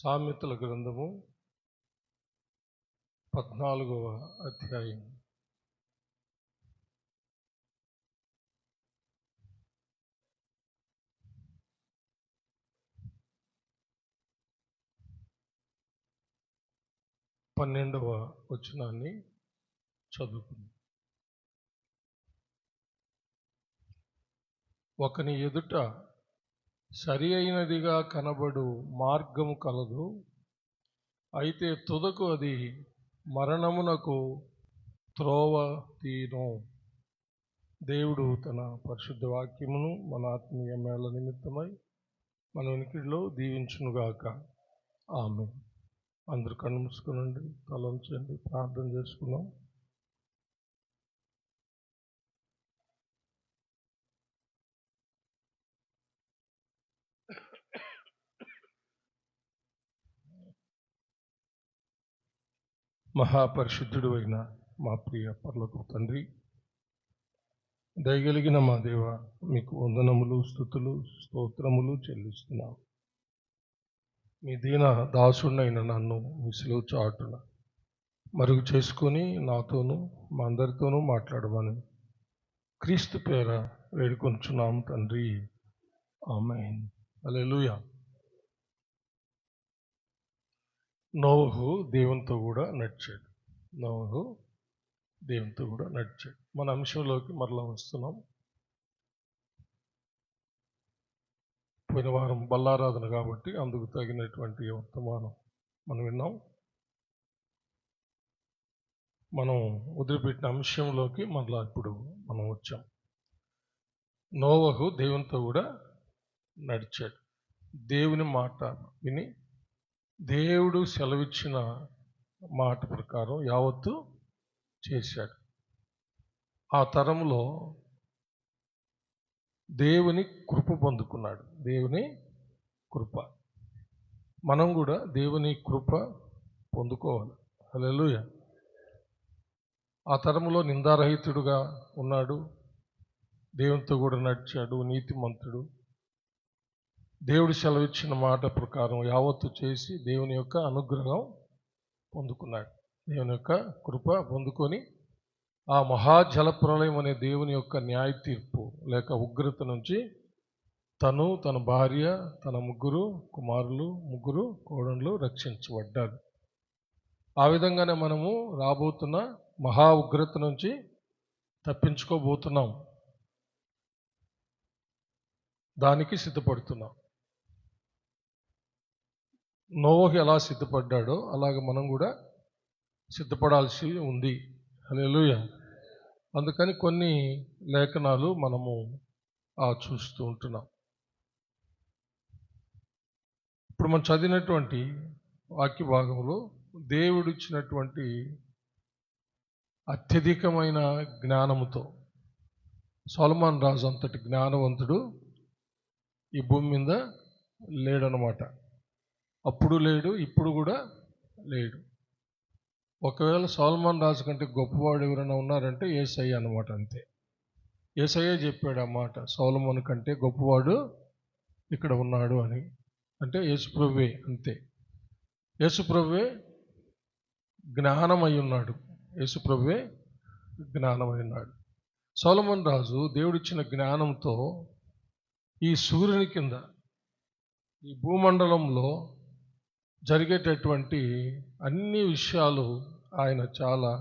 సామెతల గ్రంథము 14వ అధ్యాయం. పన్నెండవ వచనాన్ని చదువుకుందాం. ఒకని ఎదుట సరి అయినదిగా కనబడు మార్గము కలదు, అయితే తుదకు అది మరణమునకు త్రోవ తీయును. దేవుడు తన పరిశుద్ధ వాక్యమును మన ఆత్మీయ మేళ నిమిత్తమై మన వెనుకలో దీవించునుగాక. ఆమేన్. అందరూ కళ్ళు మూసుకునండి, తల ఉంచండి, ప్రార్థన చేసుకున్నాం. మహాపరిశుద్ధుడు అయిన మా ప్రియ పరలోకపు తండ్రి, దయగలిగిన మా దేవ, మీకు వందనములు, స్తుతులు, స్తోత్రములు చెల్లిస్తున్నాం. మీ దీన దాసుడినైన నన్ను మీ సిలువ చాటున మరుగు చేసుకొని నాతోనూ మా అందరితోనూ మాట్లాడమని క్రీస్తు పేర వేడుకొంచున్నాం తండ్రి. ఆమేన్. హల్లెలూయా. నోవహు దేవునితో కూడా నడిచాడు. మన అంశంలోకి మరలా వస్తున్నాం. పోయిన వారం బల్లారాధన కాబట్టి అందుకు తగినటువంటి వర్తమానం మనం విన్నాం. మనం వదిలిపెట్టిన అంశంలోకి మరలా ఇప్పుడు మనం వచ్చాం. నోవహు దేవునితో కూడా నడిచాడు. దేవుని మాట విని దేవుడు సెలవిచ్చిన మాట ప్రకారం యావత్తు చేశాడు. ఆ తరంలో దేవుని కృప పొందుకున్నాడు. దేవుని కృప. మనం కూడా దేవుని కృప పొందుకోవాలి. హల్లెలూయా. ఆ తరంలో నిందారహితుడుగా ఉన్నాడు. దేవునితో కూడా నడిచాడు. నీతిమంతుడు. దేవుడు సెలవిచ్చిన మాట ప్రకారం యావత్తు చేసి దేవుని యొక్క అనుగ్రహం పొందుకున్నాడు. దేవుని యొక్క కృప పొందుకొని ఆ మహాజల ప్రళయం అనే దేవుని యొక్క న్యాయ తీర్పు లేక ఉగ్రత నుంచి తను, తన భార్య, తన ముగ్గురు కుమారులు, ముగ్గురు కోడళ్ళు రక్షించబడ్డారు. ఆ విధంగానే మనము రాబోతున్న మహా ఉగ్రత నుంచి తప్పించుకోబోతున్నాం. దానికి సిద్ధపడుతున్నాం. నోవహు ఎలా సిద్ధపడ్డాడో అలాగే మనం కూడా సిద్ధపడాల్సి ఉంది. హల్లెలూయా. అందుకని కొన్ని లేఖనాలు మనము చూస్తూ ఉంటున్నాం. ఇప్పుడు మనం చదివినటువంటి వాక్య భాగంలో దేవుడు ఇచ్చినటువంటి అత్యధికమైన జ్ఞానముతో సొలొమోను రాజు అంతటి జ్ఞానవంతుడు ఈ భూమి మీద లేడనమాట. అప్పుడు లేడు, ఇప్పుడు కూడా లేడు. ఒకవేళ సొలొమోను రాజు కంటే గొప్పవాడు ఎవరైనా ఉన్నారంటే యేసయ్య అన్నమాట. అంతే. యేసయ్య చెప్పాడు అన్నమాట, సొలొమోను కంటే గొప్పవాడు ఇక్కడ ఉన్నాడు అని. అంటే యేసుప్రభువే. అంతే. యేసుప్రభువే జ్ఞానమై ఉన్నాడు. యేసుప్రభువే జ్ఞానమై ఉన్నాడు. సొలొమోను రాజు దేవుడిచ్చిన జ్ఞానంతో ఈ సూర్యుని కింద ఈ భూమండలంలో జరిగేటటువంటి అన్ని విషయాలు ఆయన చాలా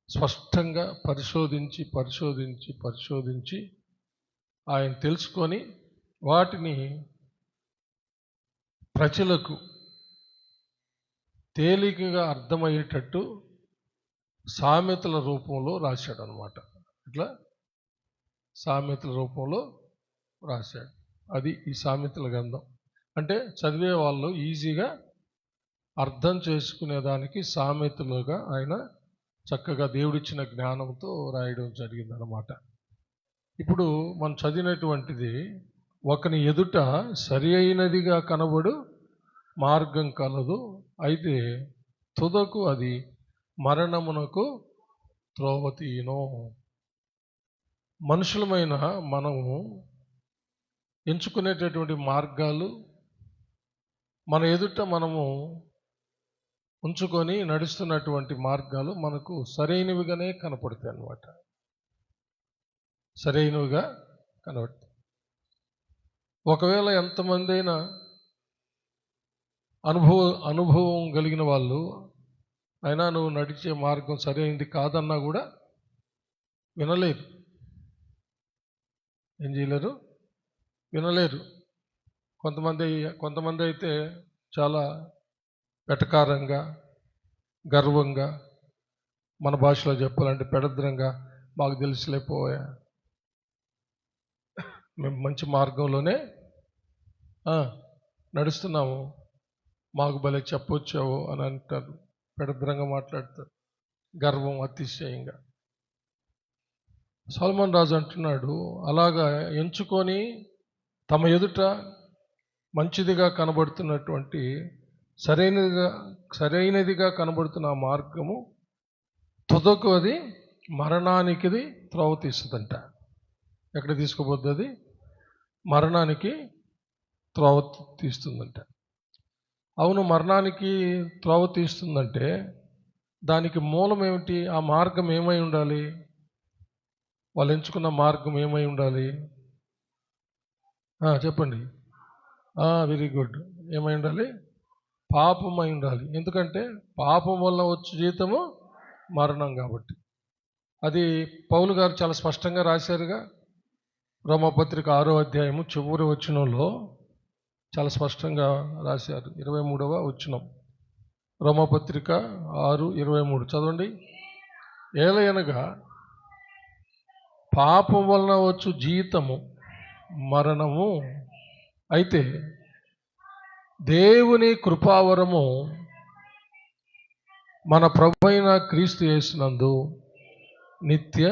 స్పష్టంగా పరిశోధించి ఆయన తెలుసుకొని వాటిని ప్రజలకు తేలికగా అర్థమయ్యేటట్టు సామెతల రూపంలో రాశాడు అనమాట. ఇట్లా సామెతల రూపంలో రాశాడు. అది ఈ సామెతల గ్రంథం. అంటే చదివే వాళ్ళు ఈజీగా అర్థం చేసుకునేదానికి సామెతలుగా ఆయన చక్కగా దేవుడిచ్చిన జ్ఞానంతో రాయడం జరిగిందనమాట. ఇప్పుడు మనం చదివినటువంటిది ఒకని ఎదుట సరి అయినదిగా కనబడు మార్గం కలదు, అయితే తుదకు అది మరణమునకు త్రోవ తీయును. మనుషులమైన మనము ఎంచుకునేటటువంటి మార్గాలు మన ఎదుట మనము ఉంచుకొని నడుస్తున్నటువంటి మార్గాలు మనకు సరైనవిగానే కనపడతాయి అన్నమాట. సరైనవిగా కనబడతాయి. ఒకవేళ ఎంతమంది అయినా అనుభవం కలిగిన వాళ్ళు అయినా నువ్వు నడిచే మార్గం సరైనది కాదన్నా కూడా వినలేరు. ఏం చేయలేరు? వినలేరు. కొంతమంది అయితే చాలా వెటకారంగా, గర్వంగా, మన భాషలో చెప్పాలంటే పెడద్రంగా, మాకు తెలిసిలేపోయా, మేము మంచి మార్గంలోనే నడుస్తున్నాము, మాకు భలే చెప్పొచ్చావు అని అంటారు. పెడద్రంగా మాట్లాడతారు, గర్వం, అతిశయంగా. సొలొమోను రాజు అంటున్నాడు, అలాగా ఎంచుకొని తమ ఎదుట మంచిదిగా కనబడుతున్నటువంటి సరైనదిగా కనబడుతున్న ఆ మార్గము తుదకు అది మరణానికి త్రోవ తీస్తుందంట. ఎక్కడ తీసుకుపోద్ది? అది మరణానికి త్రోవ తీస్తుందంట. అవును, మరణానికి త్రోవ తీస్తుందంటే దానికి మూలం ఏమిటి? ఆ మార్గం ఏమై ఉండాలి? వాళ్ళు ఎంచుకున్న మార్గం ఏమై ఉండాలి? చెప్పండి. Very good. ఏమై ఉండాలి? పాపమై ఉండాలి. ఎందుకంటే పాపం వల్ల వచ్చే జీతము మరణం కాబట్టి. అది పౌలు గారు చాలా స్పష్టంగా రాశారుగా. రోమాపత్రిక 6వ అధ్యాయము చివరి వచనంలో చాలా స్పష్టంగా రాశారు. 23వ వచనం, రోమాపత్రిక 6:23 చదవండి. ఏలయనగా పాపం వలన వచ్చు జీతము మరణము, అయితే దేవుని కృపావరము మన ప్రభువైన క్రీస్తు యేసునందు నిత్య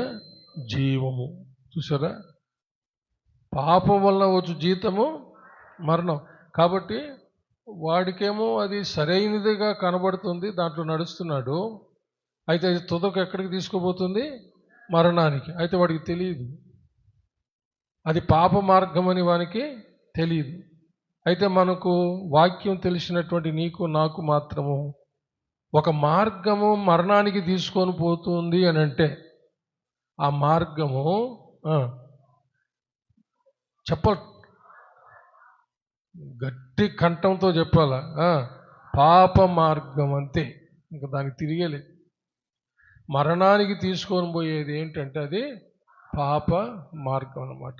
జీవము. చూసారా? పాపం వలన వచ్చు జీతము మరణం. కాబట్టి వాడికేమో అది సరైనదిగా కనబడుతుంది, దాంట్లో నడుస్తున్నాడు. అయితే అది తుదకు ఎక్కడికి తీసుకుపోతుంది? మరణానికి. అయితే వాడికి తెలియదు, అది పాప మార్గం అని వానికి తెలియదు. అయితే మనకు వాక్యం తెలిసినటువంటి నీకు నాకు మాత్రము ఒక మార్గము మరణానికి తీసుకొని పోతుంది అని అంటే ఆ మార్గము గట్టి కంఠంతో చెప్పాలా? పాప మార్గం, అంతే. ఇంకా దానికి తిరిగేలేదు. మరణానికి తీసుకొని పోయేది ఏంటంటే అది పాప మార్గం అన్నమాట.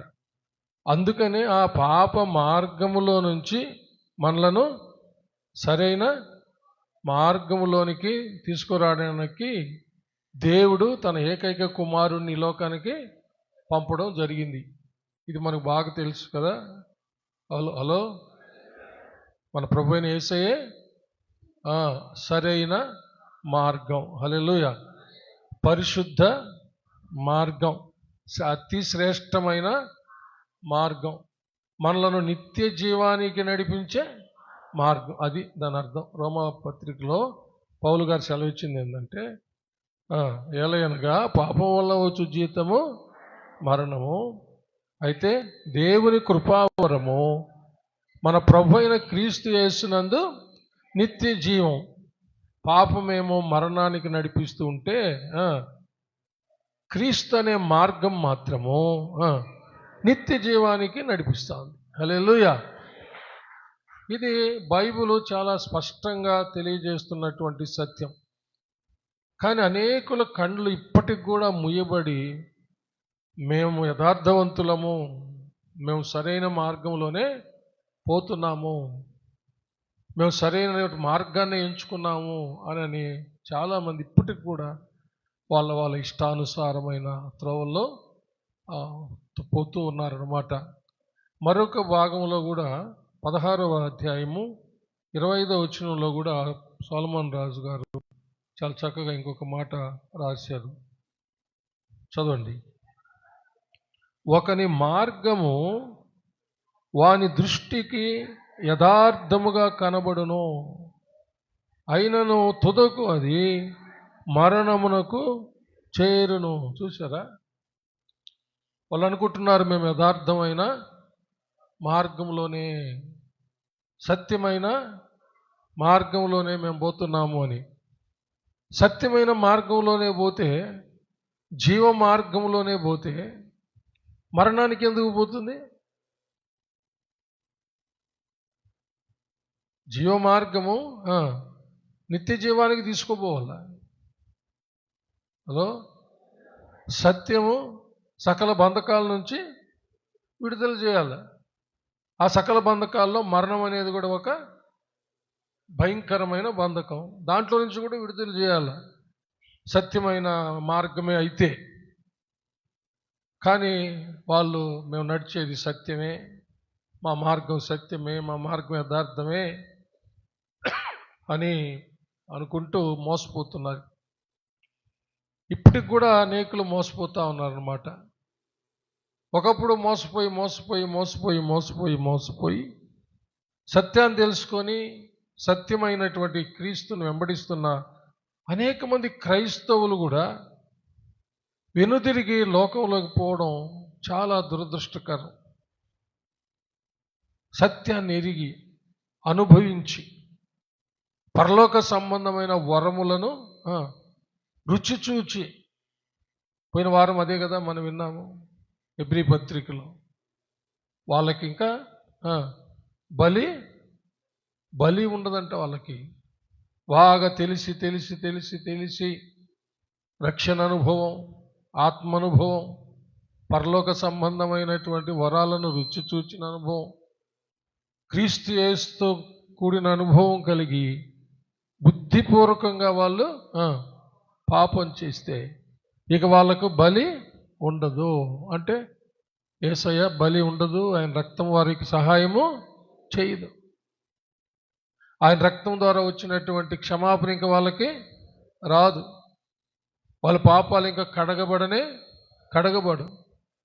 అందుకనే ఆ పాప మార్గములో నుంచి మనలను సరైన మార్గములోనికి తీసుకురావడానికి దేవుడు తన ఏకైక కుమారుణ్ణి లోకానికి పంపడం జరిగింది. ఇది మనకు బాగా తెలుసు కదా. హలో, మన ప్రభువైన యేసయ్యే సరైన మార్గం. హల్లెలూయా. పరిశుద్ధ మార్గం, అతి శ్రేష్టమైన మార్గం, మనలను నిత్య జీవానికి నడిపించే మార్గం. అది దాని అర్థం. రోమాపత్రికలో పౌలు గారు సెలవిచ్చింది ఏంటంటే, ఏలయనగా పాపం వల్ల వచ్చు జీతము మరణము, అయితే దేవుని కృపావరము మన ప్రభువైన క్రీస్తు యేసునందు నిత్య జీవం. పాపమేమో మరణానికి నడిపిస్తూ ఉంటే క్రీస్తు అనే మార్గం మాత్రము నిత్య జీవానికి నడిపిస్తుంది. హల్లెలూయా. ఇది బైబిల్ చాలా స్పష్టంగా తెలియజేస్తున్నటువంటి సత్యం. కానీ అనేకుల కండ్లు ఇప్పటికి కూడా ముయ్యబడి, మేము యథార్థవంతులము, మేము సరైన మార్గంలోనే పోతున్నాము, మేము సరైన మార్గాన్ని ఎంచుకున్నాము అని చాలామంది ఇప్పటికి కూడా వాళ్ళ ఇష్టానుసారమైన త్రోవల్లో పోతూ ఉన్నారన్నమాట. మరొక భాగంలో కూడా 16వ అధ్యాయము 25వ వచనంలో కూడా సొలొమోను రాజు గారు చాలా చక్కగా ఇంకొక మాట రాశారు. చదవండి. ఒకని మార్గము వాని దృష్టికి యథార్థముగా కనబడును, అయినను తుదకు అది మరణమునకు చేరును. చూసారా? వాళ్ళు అనుకుంటున్నారు మేము యథార్థమైన మార్గంలోనే, సత్యమైన మార్గంలోనే మేము పోతున్నాము అని. సత్యమైన మార్గంలోనే పోతే, జీవ మార్గంలోనే పోతే మరణానికి ఎందుకు పోతుంది? జీవ మార్గము నిత్య జీవానికి తీసుకోపోవాలా? హలో, సత్యము సకల బంధకాల నుంచి విడుదల చేయాలి. ఆ సకల బంధకాల్లో మరణం అనేది కూడా ఒక భయంకరమైన బంధకం. దాంట్లో నుంచి కూడా విడుదల చేయాలి సత్యమైన మార్గమే అయితే. కానీ వాళ్ళు మేము నడిచేది సత్యమే, మా మార్గం సత్యమే, మా మార్గం యథార్థమే అని అనుకుంటూ మోసపోతున్నారు. ఇప్పటికి కూడా అనేకులు మోసపోతూ ఉన్నారన్నమాట. ఒకప్పుడు మోసపోయి మోసపోయి మోసపోయి మోసపోయి మోసపోయి సత్యాన్ని తెలుసుకొని సత్యమైనటువంటి క్రీస్తుని వెంబడిస్తున్న అనేక మంది క్రైస్తవులు కూడా వెనుదిరిగి లోకంలోకి పోవడం చాలా దురదృష్టకరం. సత్యాన్ని ఎరిగి అనుభవించి పరలోక సంబంధమైన వరములను రుచి చూచి, పోయిన వారం అదే కదా మనం విన్నాము హెబ్రీ పత్రికలో, వాళ్ళకి ఇంకా బలి ఉండదంట. వాళ్ళకి బాగా తెలిసి తెలిసి తెలిసి తెలిసి రక్షణ అనుభవం, ఆత్మానుభవం, పరలోక సంబంధమైనటువంటి వరాలను రుచి చూచిన అనుభవం, క్రీస్తు యేసుతో కూడిన అనుభవం కలిగి బుద్ధిపూర్వకంగా వాళ్ళు పాపం చేస్తే ఇక వాళ్ళకు బలి ఉండదు. అంటే యేసయ్య బలి ఉండదు, ఆయన రక్తం వారికి సహాయము చేయదు. ఆయన రక్తం ద్వారా వచ్చినటువంటి క్షమాపణ ఇంకా వాళ్ళకి రాదు. వాళ్ళ పాపాలు ఇంకా కడగబడు.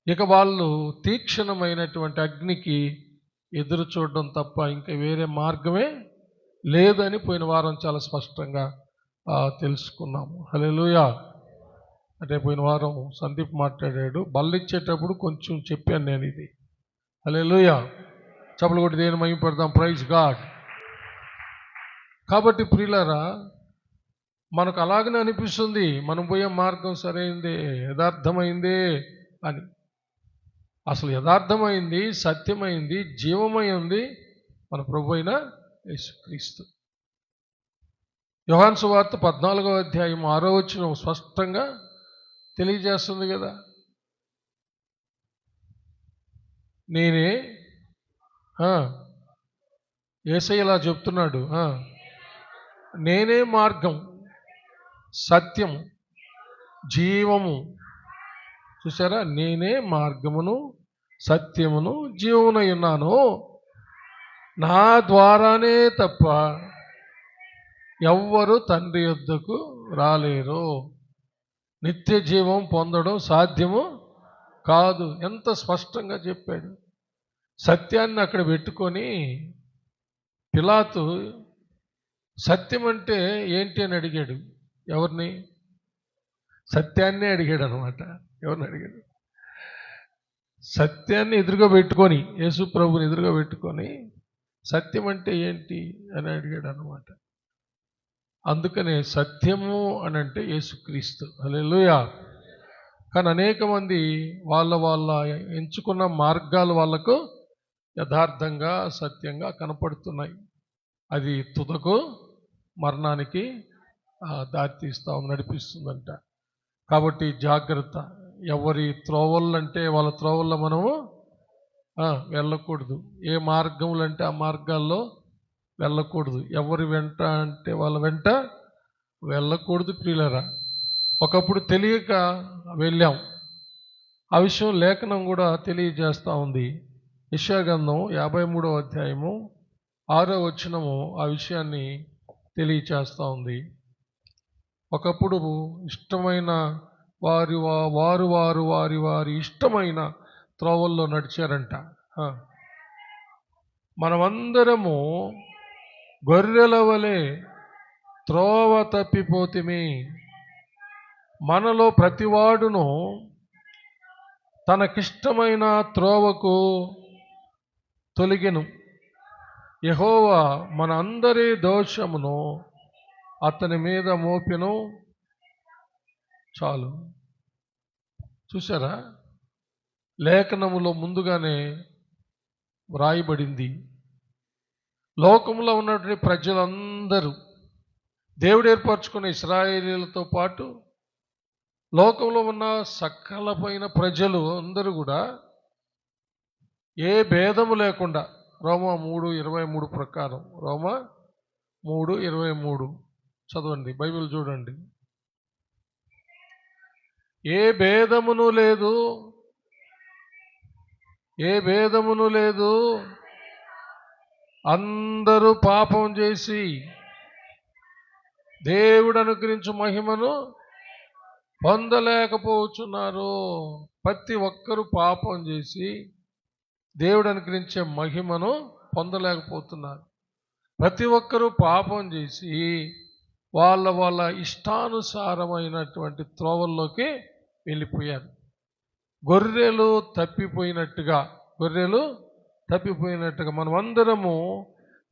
ఇక వాళ్ళు తీక్షణమైనటువంటి అగ్నికి ఎదురు చూడడం తప్ప ఇంకా వేరే మార్గమే లేదని పోయిన వారం చాలా స్పష్టంగా తెలుసుకున్నాము. హల్లెలూయా. అంటే పోయిన వారం సందీప్ మాట్లాడాడు, బల్లిచ్చేటప్పుడు కొంచెం చెప్పాను నేను ఇది. హల్లెలూయా. చప్పలు కొట్టి దేని మహిమ పెడదాం. Praise God. కాబట్టి ప్రియులారా, మనకు అలాగనే అనిపిస్తుంది మనం పోయే మార్గం సరైందే, యథార్థమైందే అని. అసలు యథార్థమైంది, సత్యమైంది, జీవమైంది మన ప్రభు అయిన యేసుక్రీస్తు. యోహాను సువార్త 14వ అధ్యాయం 6వ వచనం స్పష్టంగా తెలియజేస్తుంది కదా. నేనే యేసయ్య ఇలా చెప్తున్నాడు, నేనే మార్గం, సత్యం, జీవము. చూసారా, నేనే మార్గమును సత్యమును జీవమునై ఉన్నాను, నా ద్వారానే తప్ప ఎవ్వరు తండ్రి యొద్దకు రాలేరు. నిత్య జీవం పొందడం సాధ్యము కాదు. ఎంత స్పష్టంగా చెప్పాడు. సత్యాన్ని అక్కడ పెట్టుకొని పిలాతు సత్యం అంటే ఏంటి అని అడిగాడు. ఎవరిని? సత్యాన్నే అడిగాడు అనమాట. ఎవరిని అడిగాడు? సత్యాన్ని ఎదురుగా పెట్టుకొని, యేసు ప్రభుని ఎదురుగా పెట్టుకొని సత్యం అంటే ఏంటి అని అడిగాడు అనమాట. అందుకనే సత్యము అని అంటే యేసుక్రీస్తు. హల్లెలూయా. కానీ అనేక మంది వాళ్ళ ఎంచుకున్న మార్గాలు వాళ్ళకు యథార్థంగా సత్యంగా కనపడుతున్నాయి. అది తుదకు మరణానికి దారితీస్తా నడిపిస్తుందంట. కాబట్టి జాగ్రత్త. ఎవరి త్రోవలంటే వాళ్ళ త్రోవల్లో మనము వెళ్ళకూడదు. ఏ మార్గములు అంటే ఆ మార్గాల్లో వెళ్ళకూడదు. ఎవరి వెంట అంటే వాళ్ళ వెంట వెళ్ళకూడదు ప్రియులరా. ఒకప్పుడు తెలియక వెళ్ళాం. ఆ విషయం లేఖనం కూడా తెలియజేస్తూ ఉంది. యెషయా గ్రంథం 53వ అధ్యాయము 6వ వచనము ఆ విషయాన్ని తెలియచేస్తూ ఉంది. ఒకప్పుడు ఇష్టమైన వారి ఇష్టమైన త్రోవల్లో నడిచారంట. మనమందరము గొర్రెల వలె త్రోవ తప్పిపోతిమి. మనలో ప్రతివాడును తనకిష్టమైన త్రోవకు తొలగెను. యెహోవా మన అందరి దోషమును అతని మీద మోపెను. చాలు. చూసారా, లేఖనములో ముందుగానే వ్రాయబడింది. లోకంలో ఉన్నటువంటి ప్రజలందరూ, దేవుడు ఏర్పరచుకున్న ఇశ్రాయేలీలతో పాటు లోకంలో ఉన్న సకలమైన ప్రజలు అందరూ కూడా ఏ భేదము లేకుండా, రోమా 3:23 ప్రకారం, రోమా 3:23 చదవండి, బైబిల్ చూడండి. ఏ భేదమును లేదు, ఏ భేదమును లేదు, అందరూ పాపం చేసి దేవుడు అనుగ్రహించు మహిమను పొందలేకపోతున్నారు. ప్రతి ఒక్కరూ పాపం చేసి దేవుడు అనుగ్రహించే మహిమను పొందలేకపోతున్నారు. ప్రతి ఒక్కరూ పాపం చేసి వాళ్ళ ఇష్టానుసారమైనటువంటి త్రోవల్లోకి వెళ్ళిపోయారు. గొర్రెలు తప్పిపోయినట్టుగా మనమందరము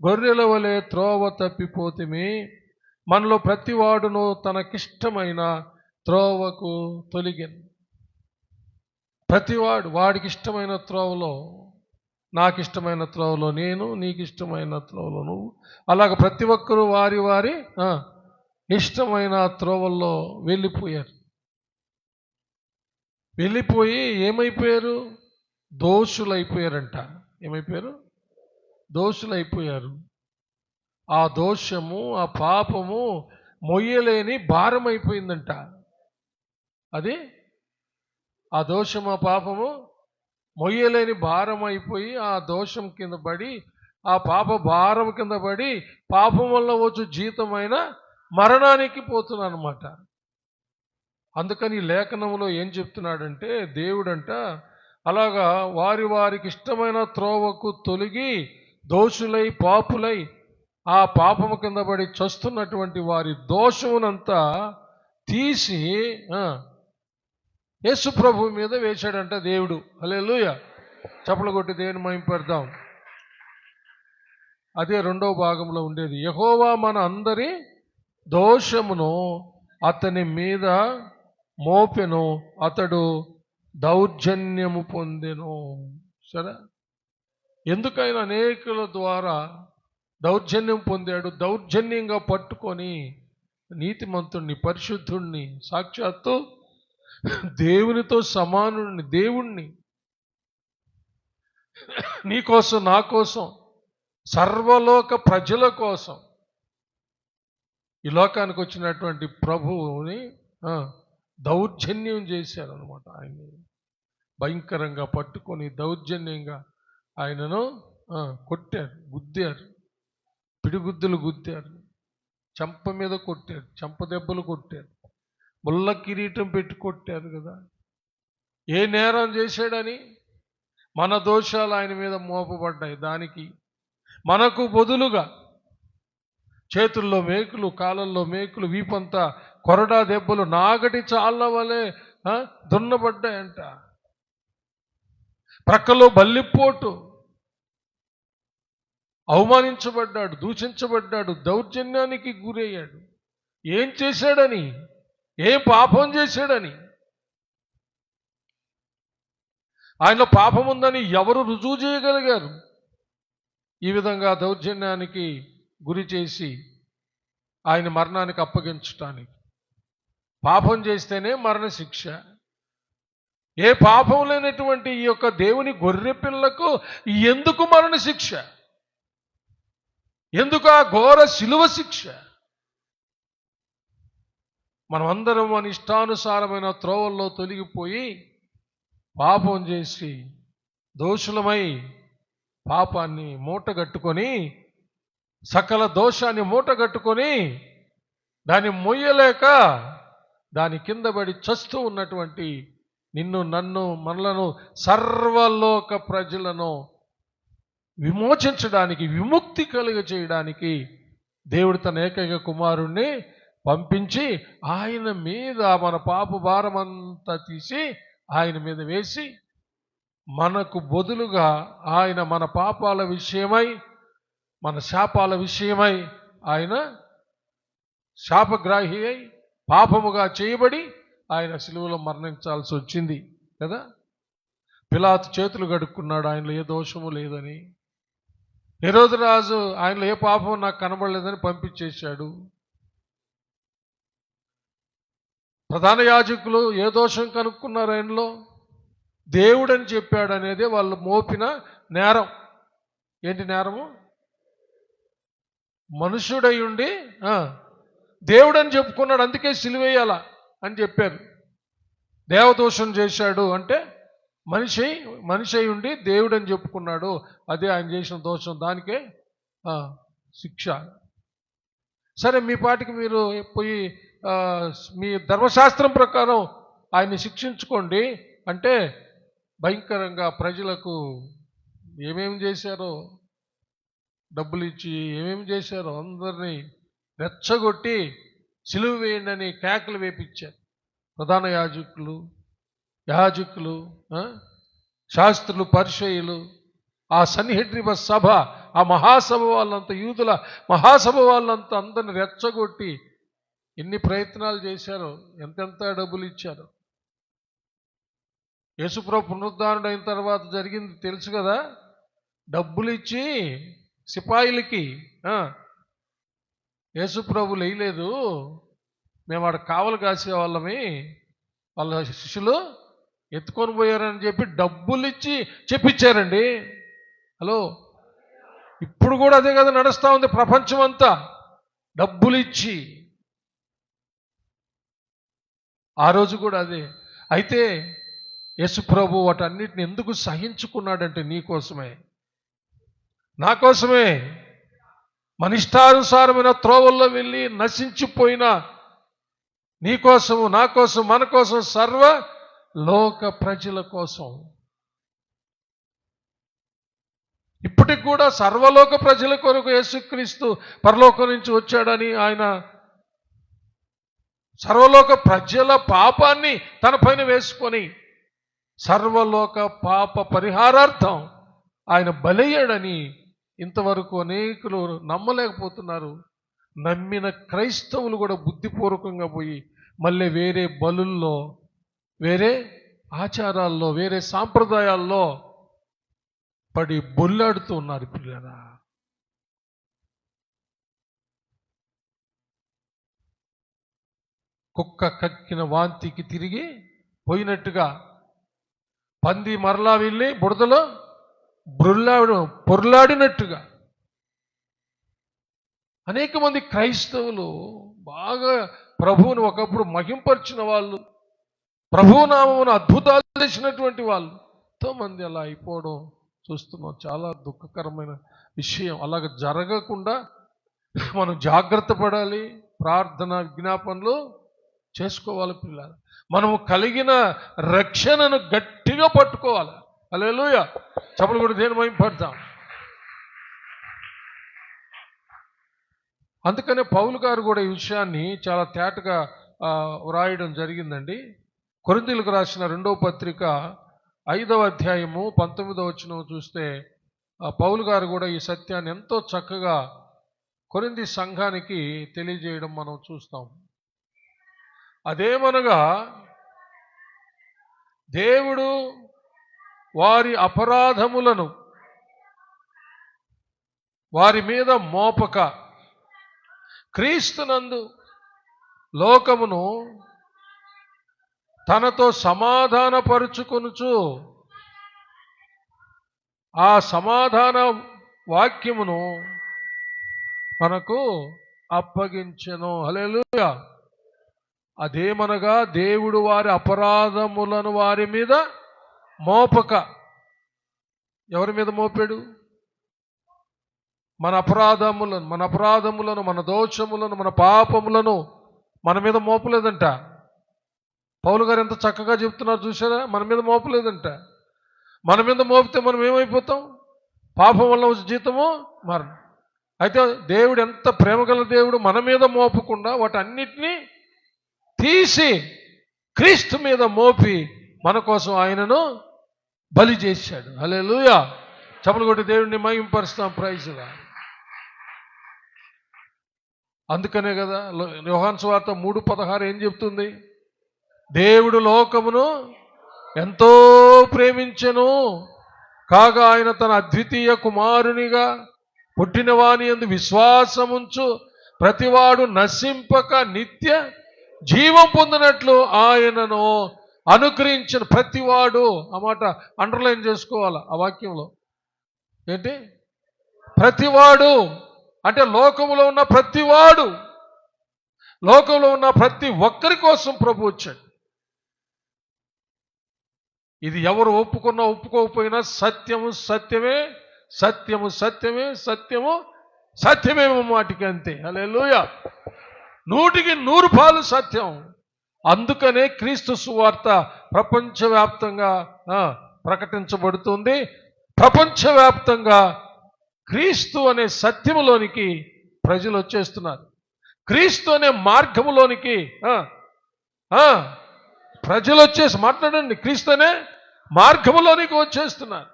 గొర్రెల వలె త్రోవ తప్పిపోతిమి. మనలో ప్రతివాడును తనకిష్టమైన త్రోవకు తొలిగాను. ప్రతివాడు వాడికి ఇష్టమైన త్రోవలో, నాకు ఇష్టమైన త్రోవలో నేను, నీకు ఇష్టమైన త్రోవలో నువ్వు, అలాగ ప్రతి ఒక్కరూ వారి వారి ఇష్టమైన త్రోవల్లో వెళ్ళిపోయారు. వెళ్ళిపోయి ఏమైపోయారు? దోషులైపోయారంట. ఏమైపోయారు? దోషులైపోయారు. ఆ దోషము, ఆ పాపము మొయ్యలేని భారం అయిపోయిందంట. అది ఆ దోషము, ఆ పాపము మొయ్యలేని భారం అయిపోయి ఆ దోషం కింద పడి, ఆ పాప భారం కింద పడి, పాపం వల్ల వచ్చు జీతమైన మరణానికి పోతున్నానమాట. అందుకని లేఖనంలో ఏం చెప్తున్నాడంటే, దేవుడంట అలాగా వారికి ఇష్టమైన త్రోవకు తొలగి దోషులై పాపులై ఆ పాపము కింద పడి చస్తున్నటువంటి వారి దోషమునంతా తీసి యేసు ప్రభు మీద వేశాడంట దేవుడు. హల్లెలూయా. చప్పలు కొట్టి దేవుని మహిమపడదాం. అదే రెండవ భాగంలో ఉండేది. యెహోవా మన అందరి దోషమును అతని మీద మోపెను, అతడు దౌర్జన్యము పొందెను. సరే, ఎందుకైనా అనేకుల ద్వారా దౌర్జన్యం పొందాడు. దౌర్జన్యంగా పట్టుకొని నీతిమంతుణ్ణి, పరిశుద్ధుణ్ణి, సాక్షాత్తు దేవునితో సమానుణ్ణి, దేవుణ్ణి నీ కోసం, నా కోసం, సర్వలోక ప్రజల కోసం ఈ లోకానికి వచ్చినటువంటి ప్రభువుని దౌర్జన్యం చేశారనమాట. ఆయన్ని భయంకరంగా పట్టుకొని దౌర్జన్యంగా ఆయనను కొట్టారు, గుద్దారు, పిడిగుద్దులు గుద్దారు, చెంప మీద కొట్టారు, చెంప దెబ్బలు కొట్టారు, ముళ్ళ కిరీటం పెట్టి కొట్టారు కదా. ఏ నేరం చేశాడని? మన దోషాలు ఆయన మీద మోపబడ్డాయి. దానికి మనకు బదులుగా చేతుల్లో మేకులు, కాళ్ళల్లో మేకులు, వీపంతా కొరడా దెబ్బలు, నాగటి చాళ్ళ వలె దున్నబడ్డాయంట. ప్రక్కలో బల్లిపోటు, అవమానించబడ్డాడు, దూషించబడ్డాడు, దౌర్జన్యానికి గురయ్యాడు. ఏం చేశాడని? ఏం పాపం చేశాడని? ఆయనలో పాపం ఉందని ఎవరు రుజువు చేయగలిగారు? ఈ విధంగా దౌర్జన్యానికి గురి చేసి ఆయన మరణానికి అప్పగించటానికి. పాపం చేస్తేనే మరణశిక్ష. ఏ పాపం లేనటువంటి ఈ యొక్క దేవుని గొర్రె పిల్లకు ఎందుకు మరణశిక్ష? ఎందుకు ఆ ఘోర శిలువ శిక్ష? మనమందరం మన ఇష్టానుసారమైన త్రోవల్లో తొలగిపోయి పాపం చేసి దోషులమై పాపాన్ని మూటగట్టుకొని, సకల దోషాన్ని మూటగట్టుకొని దాన్ని మొయ్యలేక దాని కింద పడి చస్తూ ఉన్నటువంటి నిన్ను, నన్ను, మనలను, సర్వలోక ప్రజలను విమోచించడానికి, విముక్తి కలుగ చేయడానికి దేవుడు తన ఏకైక కుమారుణ్ణి పంపించి ఆయన మీద మన పాప భారమంతా తీసి ఆయన మీద వేసి, మనకు బదులుగా ఆయన మన పాపాల విషయమై మన శాపాల విషయమై ఆయన శాపగ్రాహి అయి పాపముగా చేయబడి ఆయన సిలువలో మరణించాల్సి వచ్చింది కదా. పిలాతు చేతులు కడుక్కున్నాడు ఆయనలో ఏ దోషము లేదని. హెరోదు రాజు ఆయనలో ఏ పాపం నాకు కనబడలేదని పంపించేశాడు. ప్రధాన యాజకులు ఏ దోషం కనుక్కున్నారు ఆయనలో? దేవుడని చెప్పాడు అనేది వాళ్ళు మోపిన నేరం. ఏంటి నేరము? మనుషుడై ఉండి దేవుడని చెప్పుకున్నాడు, అందుకే సిలువేయాల అని చెప్పారు. దేవదోషం చేశాడు అంటే మనిషి అయి ఉండి దేవుడని చెప్పుకున్నాడు, అదే ఆయన చేసిన దోషం, దానికే శిక్ష. సరే, మీ పాటికి మీరు పోయి మీ ధర్మశాస్త్రం ప్రకారం ఆయన్ని శిక్షించుకోండి అంటే భయంకరంగా ప్రజలకు ఏమేమి చేశారో, డబ్బులు ఇచ్చి ఏమేమి చేశారో అందరినీ రెచ్చగొట్టి సిలువ వేయండి అని కేకలు వేపించారు. ప్రధాన యాజకులు శాస్త్రులు, పరిసయ్యులు, ఆ సన్హెద్రిన సభ, ఆ మహాసభ వాళ్ళంతా, యూదుల మహాసభ వాళ్ళంతా అందరిని రెచ్చగొట్టి ఎన్ని ప్రయత్నాలు చేశారో, ఎంతెంత డబ్బులు ఇచ్చారో. యేసుప్రభు పునరుద్ధానుడు అయిన తర్వాత జరిగింది తెలుసు కదా. డబ్బులు ఇచ్చి సిపాయిలకి యేసుప్రభు లేయలేదు, మేము ఆడ కావలు కాసేవాళ్ళమి, వాళ్ళ శిష్యులు ఎత్తుకొని పోయారని చెప్పి డబ్బులు ఇచ్చి చెప్పించారండి. హలో, ఇప్పుడు కూడా అదే కదా నడుస్తూ ఉంది ప్రపంచం అంతా, డబ్బులు ఇచ్చి. ఆ రోజు కూడా అదే. అయితే యేసుప్రభు వాటన్నిటిని ఎందుకు సహించుకున్నాడంటే నీకోసమే, నా కోసమే. మన ఇష్టానుసారమైన త్రోవల్లో వెళ్ళి నశించిపోయిన నీకోసము, నా కోసం, మన కోసం, సర్వ లోక ప్రజల కోసం. ఇప్పటికి కూడా సర్వలోక ప్రజల కొరకు యేసుక్రీస్తు పరలోకం నుంచి వచ్చాడని, ఆయన సర్వలోక ప్రజల పాపాన్ని తన పైన వేసుకొని సర్వలోక పాప పరిహారార్థం ఆయన బలయ్యాడని ఇంతవరకు అనేకులు నమ్మలేకపోతున్నారు. నమ్మిన క్రైస్తవులు కూడా బుద్ధిపూర్వకంగా పోయి మళ్ళీ వేరే బలుల్లో, వేరే ఆచారాల్లో, వేరే సాంప్రదాయాల్లో పడి బొల్లాడుతూ ఉన్నారు పిల్లరా. కుక్క కక్కిన వాంతికి తిరిగి పోయినట్టుగా పంది మరలా వెళ్ళి బురదలో పొర్లాడినట్టుగా అనేక మంది క్రైస్తవులు బాగా ప్రభువును ఒకప్పుడు మహింపరిచిన వాళ్ళు, ప్రభునామమును అద్భుతాలు చేసినటువంటి వాళ్ళు ఎంతోమంది అలా అయిపోవడం చూస్తున్నాం. చాలా దుఃఖకరమైన విషయం. అలాగ జరగకుండా మనం జాగ్రత్త పడాలి, ప్రార్థన విజ్ఞాపనలు చేసుకోవాలి పిల్లలు. మనము కలిగిన రక్షణను గట్టిగా పట్టుకోవాలి. హల్లెలూయా, చప్పట్లు కూడా దేని మహింపడతాం. అందుకనే పౌలు గారు కూడా ఈ విషయాన్ని చాలా తేటగా వ్రాయడం జరిగిందండి. కొరింథీయులకు రాసిన 2వ పత్రిక 5వ అధ్యాయము 19వ వచనం చూస్తే పౌలు గారు కూడా ఈ సత్యాన్ని ఎంతో చక్కగా కొరింథీ సంఘానికి తెలియజేయడం మనం చూస్తాం. అదేమనగా దేవుడు వారి అపరాధములను వారి మీద మోపక క్రీస్తునందు లోకమును తనతో సమాధానపరుచుకొనుచు ఆ సమాధాన వాక్యమును మనకు అప్పగించెను. హల్లెలూయా. అదేమనగా దేవుడు వారి అపరాధములను వారి మీద మోపక. ఎవరి మీద మోపాడు? మన అపరాధములను, మన దోషములను, మన పాపములను మన మీద మోపలేదంట. పౌలు గారు ఎంత చక్కగా చెప్తున్నారు చూసారా. మన మీద మోపలేదంట. మన మీద మోపితే మనం ఏమైపోతాం? పాపం వల్ల వచ్చే జీతము మరణం. అయితే దేవుడు ఎంత ప్రేమగల దేవుడు, మన మీద మోపకుండా వాటన్నిటినీ తీసి క్రీస్తు మీద మోపి మన కోసం ఆయనను బలి చేశాడు. హల్లెలూయా. చప్పట్లు కొట్టి దేవుడిని మహిమపరుస్తాం. Praise lord. అందుకనే కదా యోహాను సువార్త 3:16 ఏం చెప్తుంది? దేవుడు లోకమును ఎంతో ప్రేమించెను, కాగా ఆయన తన అద్వితీయ కుమారునిగా పుట్టిన వాని యందు విశ్వాసముంచు ప్రతివాడు నశింపక నిత్య జీవం పొందినట్లు ఆయనను అనుగ్రహించిన. ప్రతివాడు, ఆ మాట అండర్లైన్ చేసుకోవాలి ఆ వాక్యంలో. ఏంటి ప్రతివాడు అంటే? లోకంలో ఉన్న ప్రతివాడు, లోకంలో ఉన్న ప్రతి ఒక్కరి కోసం ప్రభు వచ్చాడు. ఇది ఎవరు ఒప్పుకున్నా ఒప్పుకోకపోయినా సత్యము సత్యమే, సత్యము సత్యమే, సత్యము సత్యమే మాటికి అంతే. హల్లెలూయా. 100% సత్యం. అందుకనే క్రీస్తు సువార్త ప్రపంచవ్యాప్తంగా ప్రకటించబడుతుంది. ప్రపంచవ్యాప్తంగా క్రీస్తు అనే సత్యములోనికి ప్రజలు వచ్చేస్తున్నారు. క్రీస్తు అనే మార్గములోనికి ప్రజలు వచ్చేసి, మాట్లాడండి, క్రీస్తు అనే మార్గములోనికి వచ్చేస్తున్నారు.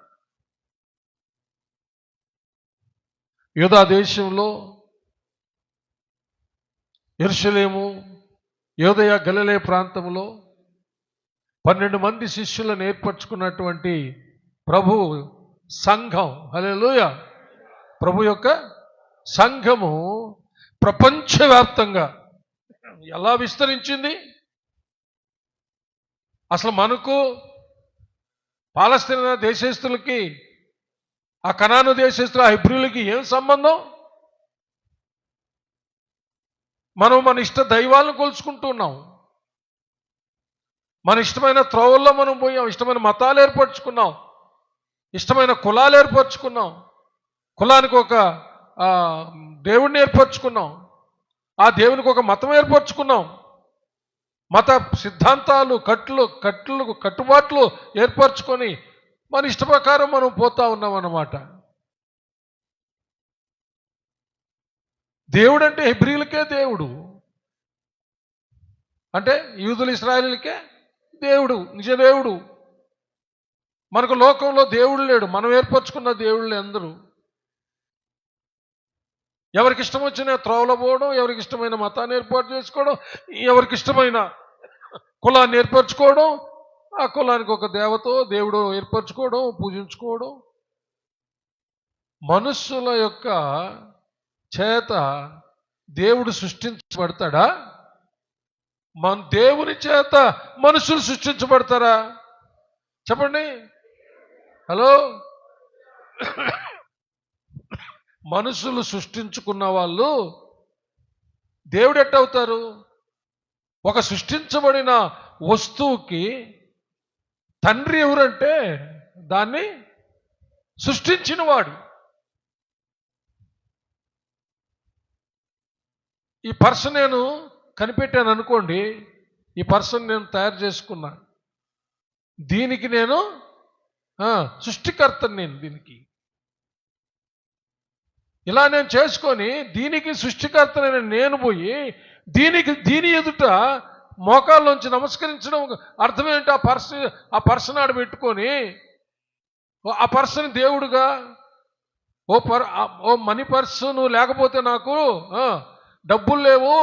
యూదా దేశంలో యెరూషలేము, యూదయ, గలిలయ ప్రాంతంలో 12 మంది శిష్యులను ఏర్పరచుకున్నటువంటి ప్రభు సంఘం, హల్లెలూయా, ప్రభు యొక్క సంఘము ప్రపంచవ్యాప్తంగా ఎలా విస్తరించింది? అసలు మనకు పాలస్తీనా దేశస్తులకి, ఆ కనాను దేశస్తుల, ఆ హెబ్రీయులకి ఏం సంబంధం? మనం మన ఇష్ట దైవాలను కొలుచుకుంటున్నాం. మన ఇష్టమైన త్రోవల్లో మనం పోయాం. ఇష్టమైన మతాలు ఏర్పరచుకున్నాం, ఇష్టమైన కులాలు ఏర్పరచుకున్నాం, కులానికి ఒక దేవుడిని ఏర్పరచుకున్నాం, ఆ దేవునికి ఒక మతం ఏర్పరచుకున్నాం, మత సిద్ధాంతాలు కట్టుబాట్లు ఏర్పరచుకొని మన ఇష్ట ప్రకారం మనం పోతా ఉన్నాం అన్నమాట. దేవుడు అంటే హెబ్రీలకే దేవుడు, అంటే యూదులు ఇశ్రాయేలీలకే దేవుడు, నిజదేవుడు. మనకు లోకంలో దేవుడు లేడు, మనం ఏర్పరచుకున్న దేవుళ్ళే అందరూ. ఎవరికి ఇష్టం వచ్చిన త్రోవలో పోవడం, ఎవరికి ఇష్టమైన మతాన్ని ఏర్పాటు చేసుకోవడం, ఎవరికి ఇష్టమైన కులాన్ని ఏర్పరచుకోవడం, ఆ కులానికి ఒక దేవుడు ఏర్పరచుకోవడం, పూజించుకోవడం. మనుషుల యొక్క చేత దేవుడు సృష్టించబడతాడా? మన దేవుని చేత మనుషులు సృష్టించబడతారా? చెప్పండి. హలో, మనుషులు సృష్టించుకున్న వాళ్ళు దేవుడు ఎట్టవుతారు? ఒక సృష్టించబడిన వస్తువుకి తండ్రి ఎవరంటే దాన్ని సృష్టించిన వాడు. ఈ పర్సన్ నేను కనిపెట్టాను అనుకోండి, ఈ పర్సన్ నేను తయారు చేసుకున్నా, దీనికి నేను సృష్టికర్తను. నేను దీనికి ఇలా నేను చేసుకొని దీనికి సృష్టికర్తనైన నేను పోయి దీని ఎదుట మోకాల్లోంచి నమస్కరించడం అర్థం ఏంటి? ఆ పర్సన్ ఆడ పెట్టుకొని ఆ పర్సన్ దేవుడుగా, ఓ మనీ పర్సు, నువ్వు లేకపోతే నాకు డబ్బులు లేవు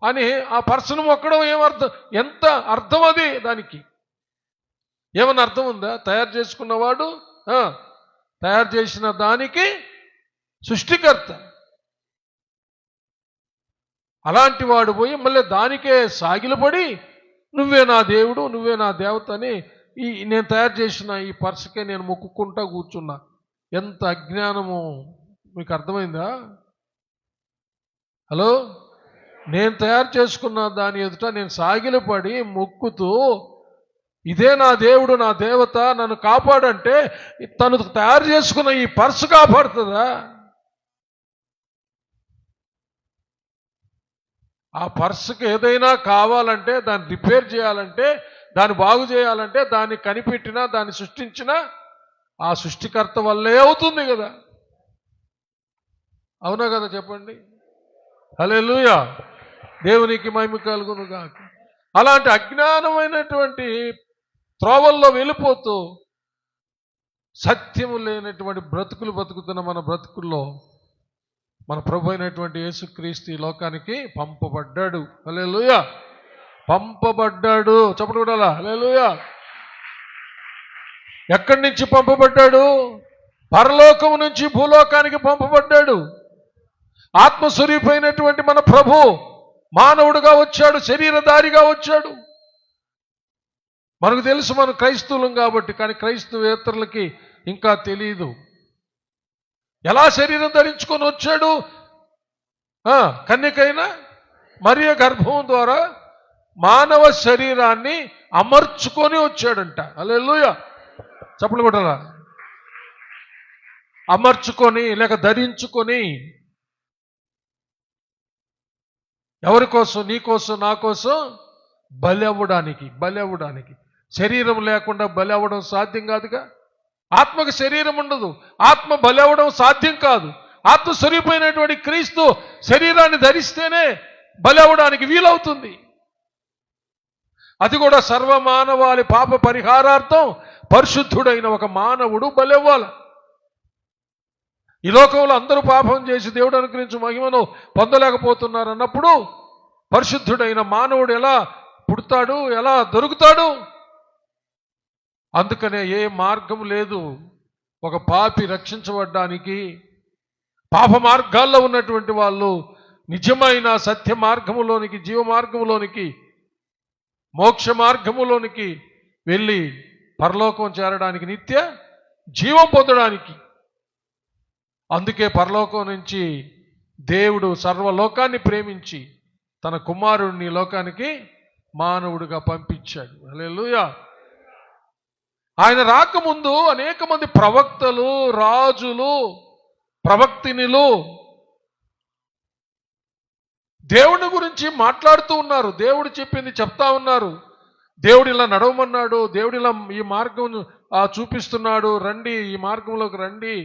అని ఆ పర్సన్ మొక్కడం ఏమర్థం? ఎంత అర్థం అది? దానికి ఏమన్నా అర్థం ఉందా? తయారు చేసుకున్నవాడు, తయారు చేసిన దానికి సృష్టికర్త. అలాంటి వాడు పోయి మళ్ళీ దానికే సాగిలపడి నువ్వే నా దేవుడు, నువ్వే నా దేవత అని నేను తయారు చేసిన ఈ పర్సుకే నేను మొక్కుకుంటా కూర్చున్నా. ఎంత అజ్ఞానము! మీకు అర్థమైందా? హలో, నేను తయారు చేసుకున్న దాని ఎదుట నేను సాగిలపడి మొక్కుతూ ఇదే నా దేవుడు, నా దేవత, నన్ను కాపాడంటే తను తయారు చేసుకున్న ఈ పర్సు కాపాడుతుందా? ఆ పర్సుకి ఏదైనా కావాలంటే, దాన్ని రిపేర్ చేయాలంటే, దాన్ని బాగు చేయాలంటే, దాన్ని కనిపెట్టినా, దాన్ని సృష్టించినా ఆ సృష్టికర్త వల్లే అవుతుంది కదా. అవునా కదా? చెప్పండి. హల్లెలూయా, దేవునికి మహిమ కలుగును గాక. అలాంటి అజ్ఞానమైనటువంటి త్రోవల్లో వెళ్ళిపోతూ సత్యము లేనటువంటి బ్రతుకులు బతుకుతున్న మన బ్రతుకుల్లో మన ప్రభు అయినటువంటి యేసుక్రీస్తు ఈ లోకానికి పంపబడ్డాడు. హల్లెలూయా. పంపబడ్డాడు. చప్పట్లు కొట్టాలా? హల్లెలూయా. ఎక్కడి నుంచి పంపబడ్డాడు? పరలోకం నుంచి భూలోకానికి పంపబడ్డాడు. ఆత్మస్వరూపైనటువంటి మన ప్రభు మానవుడుగా వచ్చాడు, శరీరధారిగా వచ్చాడు. మనకు తెలుసు మనం క్రైస్తవులం కాబట్టి, కానీ క్రైస్తవేతరులకి ఇంకా తెలియదు. ఎలా శరీరం ధరించుకొని వచ్చాడు? కన్యకైన మరియ గర్భం ద్వారా మానవ శరీరాన్ని అమర్చుకొని వచ్చాడంట. హల్లెలూయా. చప్పట్లు కొట్టాలా? అమర్చుకొని లేక ధరించుకొని. ఎవరి కోసం? నీ కోసం, నా కోసం బలి అవ్వడానికి. శరీరం లేకుండా బలి అవ్వడం సాధ్యం కాదుగా. ఆత్మకు శరీరం ఉండదు, ఆత్మ బలి అవ్వడం సాధ్యం కాదు. ఆత్మస్వరూపమైనటువంటి క్రీస్తు శరీరాన్ని ధరిస్తేనే బలి అవ్వడానికి వీలవుతుంది. అది కూడా సర్వమానవాళి పాప పరిహారార్థం పరిశుద్ధుడైన ఒక మానవుడు బలి అవ్వాలి. ఈ లోకంలో అందరూ పాపం చేసి దేవుడు అనుగ్రహించు మహిమను పొందలేకపోతున్నారు అన్నప్పుడు పరిశుద్ధుడైన మానవుడు ఎలా పుడతాడు, ఎలా దొరుకుతాడు? అందుకనే ఏ మార్గం లేదు ఒక పాపి రక్షించబడ్డానికి. పాప మార్గాల్లో ఉన్నటువంటి వాళ్ళు నిజమైన సత్య మార్గములోనికి, జీవ మార్గములోనికి, మోక్ష మార్గములోనికి వెళ్ళి పరలోకం చేరడానికి, నిత్య జీవం పొందడానికి. అందుకే పరలోకం నుంచి దేవుడు సర్వలోకాన్ని ప్రేమించి తన కుమారుడిని లోకానికి మానవుడిగా పంపించాడు. హల్లెలూయా. ఆయన రాకముందు అనేక మంది ప్రవక్తలు, రాజులు, ప్రవక్తినులు దేవుని గురించి మాట్లాడుతూ ఉన్నారు. దేవుడు చెప్పింది చెప్తా ఉన్నారు. దేవుడు ఇలా నడవమన్నాడు, దేవుడు ఇలా ఈ మార్గం చూపిస్తున్నాడు, రండి ఈ మార్గంలోకి రండి,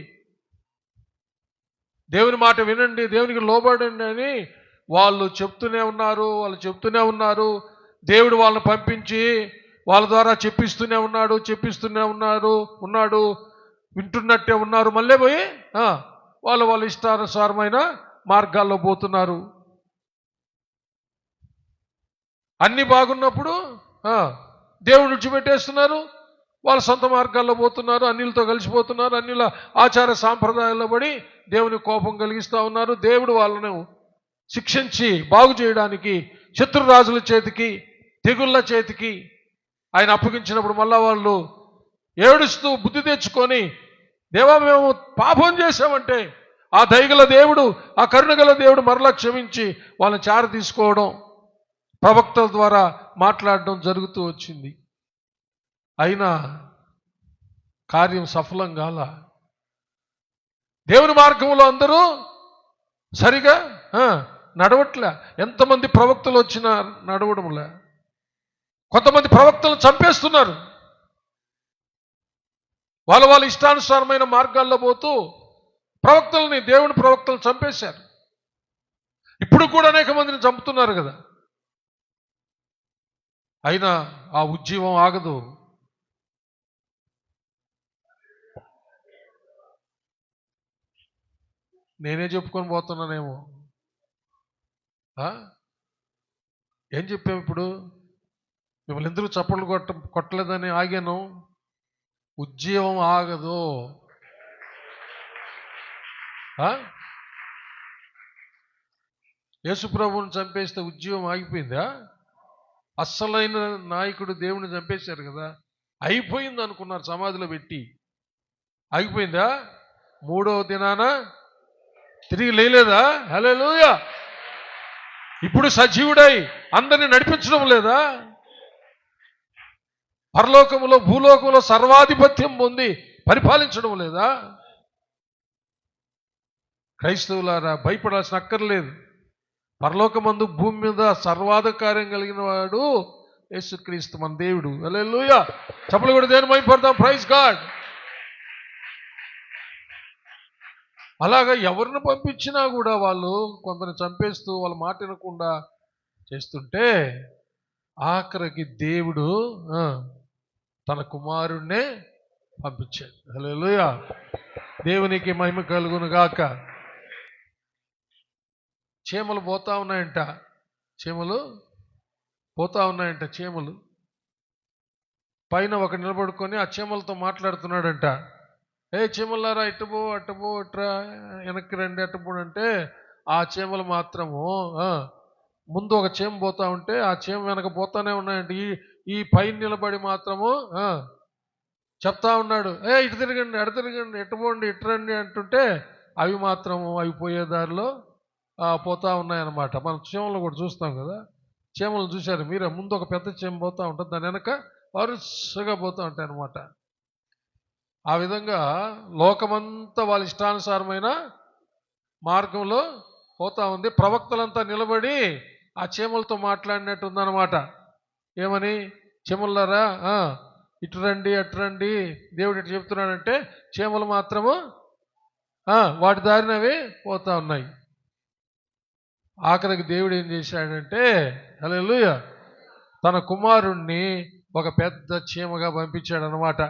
దేవుని మాట వినండి, దేవునికి లోబడండి అని వాళ్ళు చెప్తూనే ఉన్నారు. దేవుడు వాళ్ళని పంపించి వాళ్ళ ద్వారా చెప్పిస్తూనే ఉన్నాడు. వింటున్నట్టే ఉన్నారు. మళ్ళీ పోయి వాళ్ళ ఇష్టానుసారమైన మార్గాల్లో పోతున్నారు. అన్నీ బాగున్నప్పుడు దేవుడు విడిచిపెట్టేస్తున్నారు, వాళ్ళ సొంత మార్గాల్లో పోతున్నారు, అన్నిలతో కలిసిపోతున్నారు, అన్నిల ఆచార సాంప్రదాయాల్లో పడి దేవుని కోపం కలిగిస్తూ ఉన్నారు. దేవుడు వాళ్ళను శిక్షించి బాగు చేయడానికి శత్రురాజుల చేతికి, తెగుళ్ళ చేతికి ఆయన అప్పగించినప్పుడు మళ్ళా వాళ్ళు ఏడుస్తూ బుద్ధి తెచ్చుకొని, దేవా మేము పాపం చేశామంటే ఆ దయగల దేవుడు, ఆ కరుణగల దేవుడు మరలా క్షమించి వాళ్ళని చార తీసుకోవడం, ప్రవక్తల ద్వారా మాట్లాడడం జరుగుతూ వచ్చింది. అయినా కార్యం సఫలం కాల. దేవుని మార్గంలో అందరూ సరిగా నడవట్లే. ఎంతమంది ప్రవక్తలు వచ్చినా నడవడంలే. కొంతమంది ప్రవక్తలను చంపేస్తున్నారు. వాళ్ళ ఇష్టానుసారమైన మార్గాల్లో పోతూ దేవుని ప్రవక్తలు చంపేశారు. ఇప్పుడు కూడా అనేక మందిని చంపుతున్నారు కదా. అయినా ఆ ఉజ్జీవం ఆగదు. నేనే చెప్పుకొని పోతున్నానేమో. ఏం చెప్పాము ఇప్పుడు? మిమ్మల్ని ఎందుకు చప్పట్లు కొట్టలేదని ఆగాను. ఉజ్జీవం ఆగదు. యేసుప్రభువుని చంపేస్తే ఉజ్జీవం ఆగిపోయిందా? అస్సలైన నాయకుడు దేవుని చంపేశారు కదా, అయిపోయింది అనుకున్నారు. సమాధిలో పెట్టి ఆగిపోయిందా? మూడవ దినాన తిరిగి లేలేదా? హల్లెలూయా. ఇప్పుడు సజీవుడై అందరిని నడిపించడం లేదా? పరలోకములో భూలోకంలో సర్వాధిపత్యం పొంది పరిపాలించడం లేదా? క్రైస్తవులారా, భయపడాల్సిన అక్కర్లేదు. పరలోకమందు భూమి మీద సర్వాధికారం కలిగిన వాడు యేసుక్రీస్తు మన దేవుడు. హల్లెలూయా. చప్పట్లు కూడా దేని మైపడతాం. Praise God. అలాగా ఎవరిని పంపించినా కూడా వాళ్ళు కొందరిని చంపేస్తూ వాళ్ళ మాట వినకుండా చేస్తుంటే ఆఖరికి దేవుడు తన కుమారుణ్ణే పంపించాడు. హల్లెలూయా. దేవునికి మహిమ కలుగును గాక. చీమలు పోతా ఉన్నాయంట, చీమలు పోతా ఉన్నాయంట. చీమలు పైన ఒక నిలబడుకొని ఆ చీమలతో మాట్లాడుతున్నాడంట. ఏ చీమలారా ఇటుపో అటుపో ఇట్రా వెనక్కి రండి అటుపో అంటే ఆ చీమలు మాత్రము ముందు ఒక చీమ పోతా ఉంటే ఆ చీమ వెనక పోతానే ఉన్నాయంట. ఈ పైన నిలబడి మాత్రము చెప్తా ఉన్నాడు, ఇటు తిరగండి అటు తిరగండి ఎటు పోండి ఇటు రండి అంటుంటే అవి మాత్రము అవి పోయే దారిలో పోతా ఉన్నాయన్నమాట. మనం చీమలు కూడా చూస్తాం కదా, చీమలు చూశారు మీరే, ముందు ఒక పెద్ద చీమ పోతూ ఉంటుంది, దాని వెనక వరుసగా పోతూ ఉంటాయి అన్నమాట. ఆ విధంగా లోకమంతా వాళ్ళ ఇష్టానుసారమైన మార్గంలో పోతా ఉంది. ప్రవక్తలంతా నిలబడి ఆ చీమలతో మాట్లాడినట్టు ఉందన్నమాట. ఏమని, చీమలారా ఇటు రండి అటు రండి, దేవుడు ఇటు చెప్తున్నాడంటే చీమలు మాత్రము వాటి దారినవి పోతా ఉన్నాయి. ఆఖరికి దేవుడు ఏం చేశాడంటే హల్లెలూయా తన కుమారుణ్ణి ఒక పెద్ద చీమగా పంపించాడు అనమాట.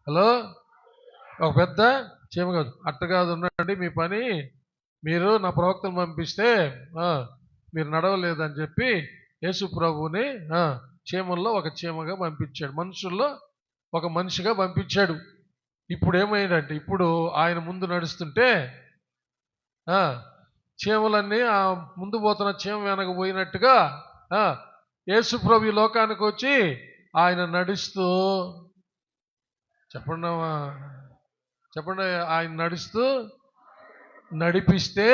హలో, ఒక పెద్ద చీమ కాదు, అట్ట కాదు, ఉండండి మీ పని, మీరు నా ప్రవక్తను పంపిస్తే మీరు నడవలేదని చెప్పి యేసు ప్రభువుని చీమల్లో ఒక చీమగా పంపించాడు, మనుషుల్లో ఒక మనిషిగా పంపించాడు. ఇప్పుడు ఏమైందంటే, ఇప్పుడు ఆయన ముందు నడుస్తుంటే చీమలన్నీ ఆ ముందు పోతున్న చీమ వెనక పోయినట్టుగా యేసు ప్రభు ఈ లోకానికి వచ్చి ఆయన నడుస్తూ, చెప్పండి ఆయన నడుస్తూ నడిపిస్తే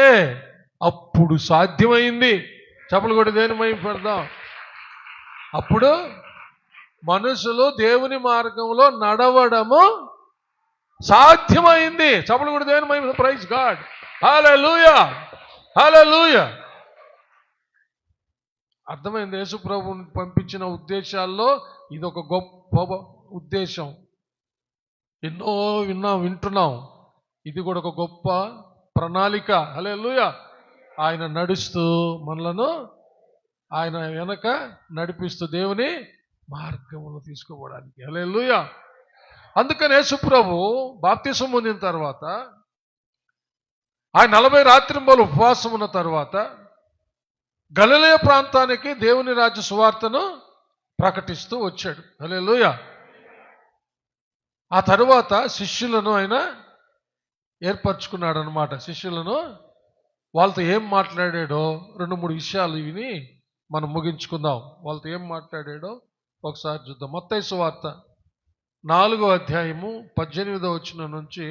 అప్పుడు సాధ్యమైంది. చెప్పలు కూడా దేని మహిమ పెడదాం. అప్పుడు మనుషులు దేవుని మార్గంలో నడవడము సాధ్యమైంది. చెప్పలు కూడా దేని మహిమ. Praise God. హల్లెలూయా హల్లెలూయా. అర్థమైంది. యేసు ప్రభువుని పంపించిన ఉద్దేశాల్లో ఇది ఒక గొప్ప ఉద్దేశం. ఎన్నో వింటున్నాం, ఇది కూడా ఒక గొప్ప ప్రణాళిక. హల్లెలూయా. ఆయన నడుస్తూ మనలను ఆయన వెనక నడిపిస్తూ దేవుని మార్గంలో తీసుకోవడానికి. హల్లెలూయా. అందుకని యేసు ప్రభు బాప్తిసం పొందిన తర్వాత ఆయన 40 రాత్రింబలు ఉపవాసం ఉన్న తర్వాత గలిలయ ప్రాంతానికి దేవుని రాజ్య సువార్తను ప్రకటిస్తూ వచ్చాడు. హల్లెలూయా. ఆ తరువాత శిష్యులను ఆయన ఏర్పరచుకున్నాడు అన్నమాట. శిష్యులను వాళ్ళతో ఏం మాట్లాడాడో 2-3 విషయాలు విని మనం ముగించుకుందాం. వాళ్ళతో ఏం మాట్లాడాడో ఒకసారి చూద్దాం. మత్తయి సువార్త 4వ అధ్యాయము 18వ వచనం నుంచి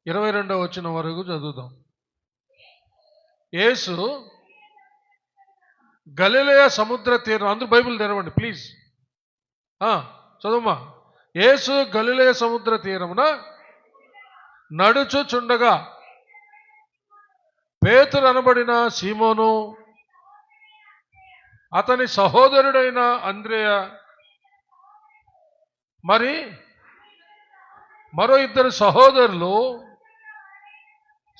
22వ వచనం వరకు చదువుదాం. యేసు గలిలయ సముద్ర తీరం, అందరూ బైబిల్ తెరవండి ప్లీజ్, చదువుమా. యేసు గలిలయ సముద్ర తీరమున నడుచుచుండగా పేతురు అనబడిన సీమోను, అతని సహోదరుడైన అంద్రేయ, మరో 2 సహోదరులు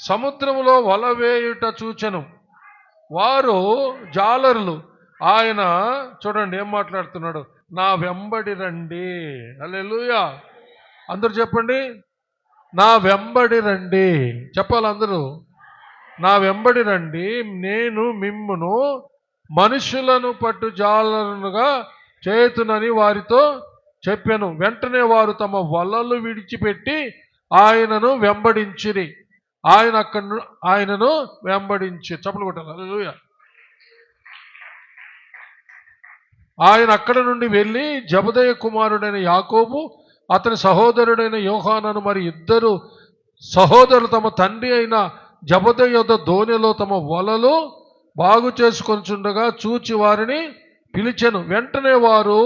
సముద్రములో వల వేయుట చూచెను. వారు జాలరులు. ఆయన చూడండి ఏం మాట్లాడుతున్నాడు, నా వెంబడి రండి. హల్లెలూయా. అందరూ చెప్పండి, నా వెంబడి రండి. చెప్పాలి అందరూ, నా వెంబడి రండి, నేను మిమ్మును మనుషులను పట్టు జాలరునుగా చేతునని వారితో చెప్పాను. వెంటనే వారు తమ వలలు విడిచిపెట్టి ఆయనను వెంబడించిరి. ఆయనను వెంబడించి చప్పలు కొట్టాలి. హల్లెలూయా. ఆయన అక్కడ నుండి వెళ్ళి జబదయి కుమారుడైన యాకోబు, అతని సహోదరుడైన యోహానను, మరి 2 సహోదరులు తమ తండ్రి అయిన జబదయి యొద్ద దోణిలో తమ వలలు బాగు చేసుకొనిచుండగా చూచి వారిని పిలిచెను. వెంటనే వారు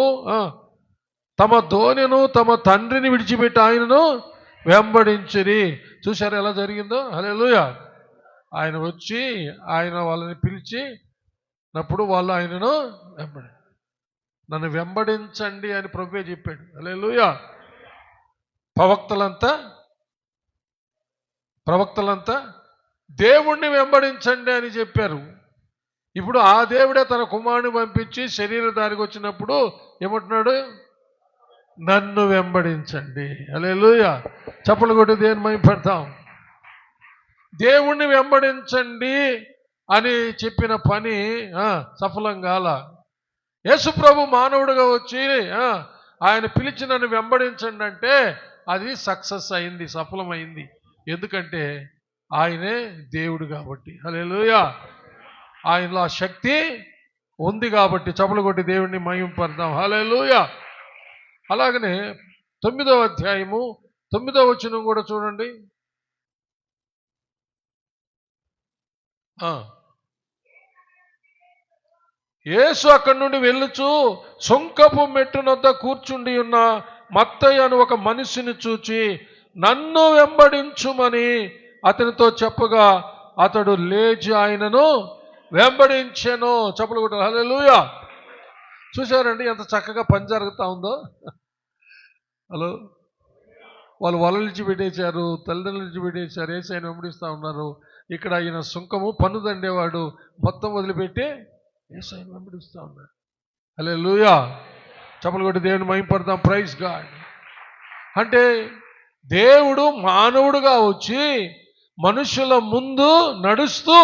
తమ దోణిను తమ తండ్రిని విడిచిపెట్టి ఆయనను వెంబడించిరి. చూశారు ఎలా జరిగిందో. హల్లెలూయా. ఆయన వచ్చి ఆయన వాళ్ళని పిలిచినప్పుడు వాళ్ళు ఆయనను నన్ను వెంబడించండి అని ప్రభువే చెప్పాడు. హల్లెలూయా. ప్రవక్తలంతా దేవుణ్ణి వెంబడించండి అని చెప్పారు. ఇప్పుడు ఆ దేవుడే తన కుమారుని పంపించి శరీరధారికి వచ్చినప్పుడు ఏమంటున్నాడు, నన్ను వెంబడించండి. హల్లెలూయా. చప్పలు కొట్టి దేని మహిమ పెడతాం. దేవుణ్ణి వెంబడించండి అని చెప్పిన పని సఫలం కాల. యేసుప్రభు మానవుడిగా వచ్చి ఆయన పిలిచి నన్ను వెంబడించండి అంటే అది సక్సెస్ అయింది, సఫలమైంది. ఎందుకంటే ఆయనే దేవుడు కాబట్టి. హల్లెలూయా. ఆయనలో ఆ శక్తి ఉంది కాబట్టి చప్పలు కొట్టి దేవుడిని మహిమపడదాం. హల్లెలూయా. అలాగనే 9వ అధ్యాయము 9వ వచనం కూడా చూడండి. యేసు అక్కడి నుండి వెళ్ళుచు సుంకపు మెట్టునొద్ద కూర్చుండి ఉన్న మత్తయి అను ఒక మనిషిని చూచి నన్ను వెంబడించుమని అతనితో చెప్పగా అతడు లేచి ఆయనను వెంబడించెను. చప్పలు కొట్టాలి. హల్లెలూయా. చూశారండి ఎంత చక్కగా పని జరుగుతూ ఉందో. హలో, వాళ్ళు వలలు విడిచిపెట్టేశారు, తల్లిదండ్రులు విడిచిపెట్టేశారు, యేసయ్యను వెంబడిస్తూ ఉన్నారు. ఇక్కడ ఈయన సుంకము పన్ను దండేవాడు మొత్తం వదిలిపెట్టి యేసయ్యను వెంబడిస్తూ ఉన్నాడు. హల్లెలూయా. చప్పలు కొట్టి దేవుని మహిమపడదాం. Praise God. అంటే దేవుడు మానవుడుగా వచ్చి మనుషుల ముందు నడుస్తూ